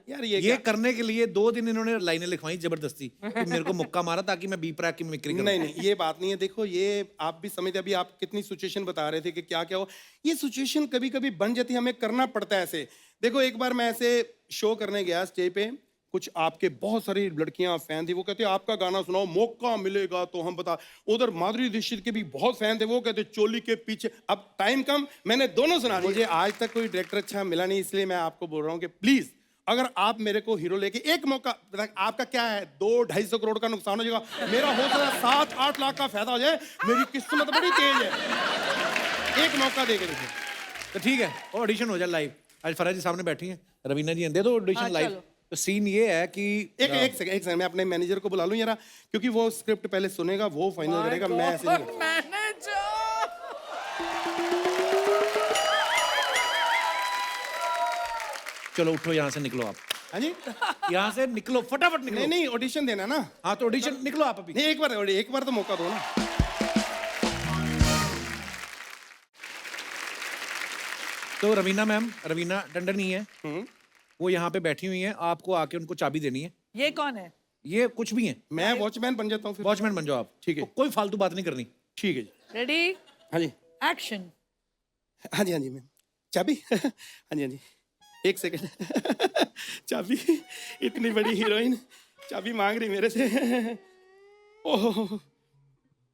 यार। ये करने के लिए 2 दिन इन्होंने लाइनें लिखवाई जबरदस्ती कि मेरे को मुक्का मारा ताकि मैं बी प्रैक की मिमिक्री करूं। नहीं ये बात नहीं है। देखो ये आप भी समझते, अभी आप कितनी सिचुएशन बता रहे थे कि क्या क्या हो, ये सिचुएशन कभी कभी बन जाती है, हमें करना पड़ता है ऐसे। देखो एक बार मैं ऐसे शो करने गया स्टेज पे, कुछ आपके बहुत सारी लड़कियां फैन थी, वो कहते आपका गाना सुनाओ, मौका मिलेगा तो हम बता। उधर माधुरी दीक्षित के भी बहुत फैन थे, वो कहते चोली के पीछे। अब टाइम कम, मैंने दोनों सुना दिए। मुझे आज तक कोई डायरेक्टर अच्छा मिला नहीं, इसलिए मैं आपको बोल रहा हूँ कि प्लीज अगर आप मेरे को हीरो लेके एक मौका, आपका क्या है 200-250 करोड़ का नुकसान हो जाएगा, मेरा हो सकता है 7-8 लाख का फायदा हो जाए, मेरी किस्मत बड़ी तेज है। एक मौका दे के देखिए। तो ठीक है, ऑडिशन हो जाए लाइव। आज फराज जी सामने बैठी हैं, रवीना जी दे दो ऑडिशन लाइव। तो सीन ये है कि एक सेकंड मैं अपने मैनेजर को बुला लूं जरा, क्योंकि वो स्क्रिप्ट पहले सुनेगा, वो फाइनल करेगा, मैं ऐसे नहीं। चलो उठो, यहाँ से निकलो आप। हाँ जी, यहाँ से निकलो, फटाफट निकलो। नहीं ऑडिशन देना ना। हाँ तो ऑडिशन निकलो आप अभी। नहीं एक बार तो मौका दो ना। तो रवीना टंडन ही है, वो यहाँ पे बैठी हुई हैं, आपको आके उनको चाबी देनी है। ये कौन है? ये कुछ भी है। मैं वॉचमैन बन जाता हूँ फिर। वॉचमैन बन जाओ आप, ठीक है। कोई फालतू बात नहीं करनी। ठीक है जी। रेडी? हाँ जी। एक्शन। हाँ जी मैम। चाबी? हाँ जी एक सेकंड। चाबी? इतनी बड़ी हीरोइन चाबी मांग रही मेरे से। ओह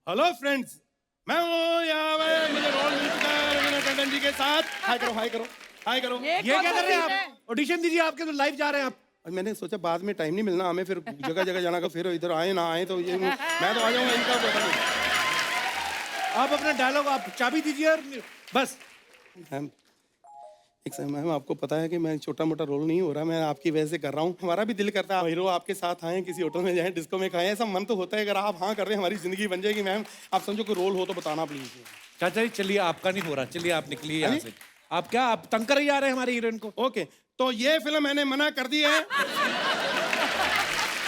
हेलो फ्रेंड्स, मैं हूँ यहाँ पे, मुझे रोल मिल चुका है रवीना टंडन जी के साथ। हाय करो हाय करो हाय करो। ये क्या कर रहे हैं आप? ऑडिशन दीजिए, आपके तो लाइव जा रहे हैं आप। मैंने सोचा बाद में टाइम नहीं मिलना हमें, फिर जगह जगह जाना का, फिर इधर आए ना आए तो ये मैं तो आ जाऊंगा, इनका पता नहीं। आप अपना डायलॉग आप चाबी दीजिए और बस। मैम एक सेकंड मैम, आपको पता है कि मैं छोटा मोटा रोल नहीं हो रहा, मैं आपकी वजह से कर रहा हूँ। हमारा भी दिल करता है हीरो आपके साथ आए, किसी होटल में जाएं, डिस्को में खाएं, ऐसा मन तो होता है। अगर आप हाँ कर रहे हैं हमारी जिंदगी बन जाएगी। मैम आप समझो कोई रोल हो तो बताना प्लीज। चाचा जी चलिए, आपका नहीं हो रहा, चलिए आप निकलिए यहाँ से। आप क्या आप तंग कर ही जा रहे हैं हमारी हीरोइन को? ओके, तो ये फिल्म मैंने मना कर दी है,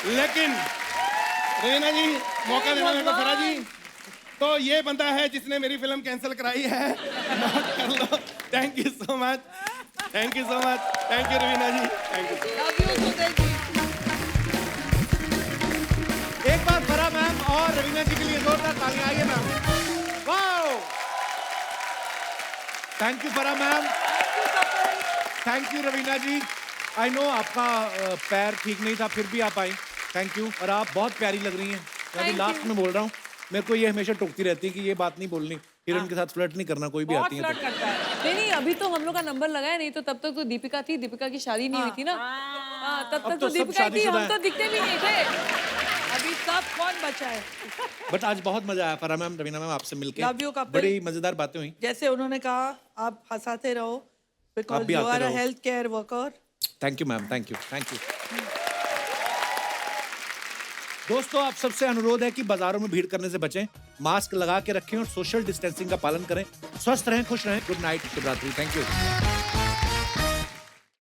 लेकिन रवीना जी मौका देना मेरे को। फराज जी, तो ये बंदा है जिसने मेरी फिल्म कैंसिल कराई है, माफ कर लो। Thank you so much, thank you so much, thank you Raveena ji, thank you. एक बार फरा मैम और रवीना जी के लिए जोरदार तालियां। आइए ma'am. Wow, thank you Farah ma'am, thank you Raveena ji. I know आपका पैर ठीक नहीं था, फिर भी आप आई, थैंक यू। और आप बहुत प्यारी लग रही हैं। मैं अभी लास्ट में बोल रहा हूँ, मेरे को ये हमेशा टोकती रहती है कि ये बात नहीं बोलनी, हीरोइन के साथ फ्लर्ट नहीं करना, कोई भी आती है तो। नहीं अभी तो हम लोग का नंबर लगा है, नहीं तो तब तक तो दीपिका थी, दीपिका की शादी नहीं हुई थी ना। तब तक तो दीपिका थी, हम तो दिखते भी नहीं थे। अभी सब कौन बचा है? बट आज बहुत मजा आया फरा मैम, रवीना मैम आपसे मिलके। Love you, couple. बड़ी मजेदार बातें हुई। जैसे उन्होंने कहा, आप हंसाते रहो, आप बिकॉज भी यू आते आर अ रहो। Health care worker. Thank you ma'am, thank you, thank you. दोस्तों आप सबसे अनुरोध है कि बाजारों में भीड़ करने से बचें, मास्क लगा के रखें और सोशल डिस्टेंसिंग का पालन करें। स्वस्थ रहें, खुश रहें। गुड नाइट, शुभ रात्रि, थैंक यू।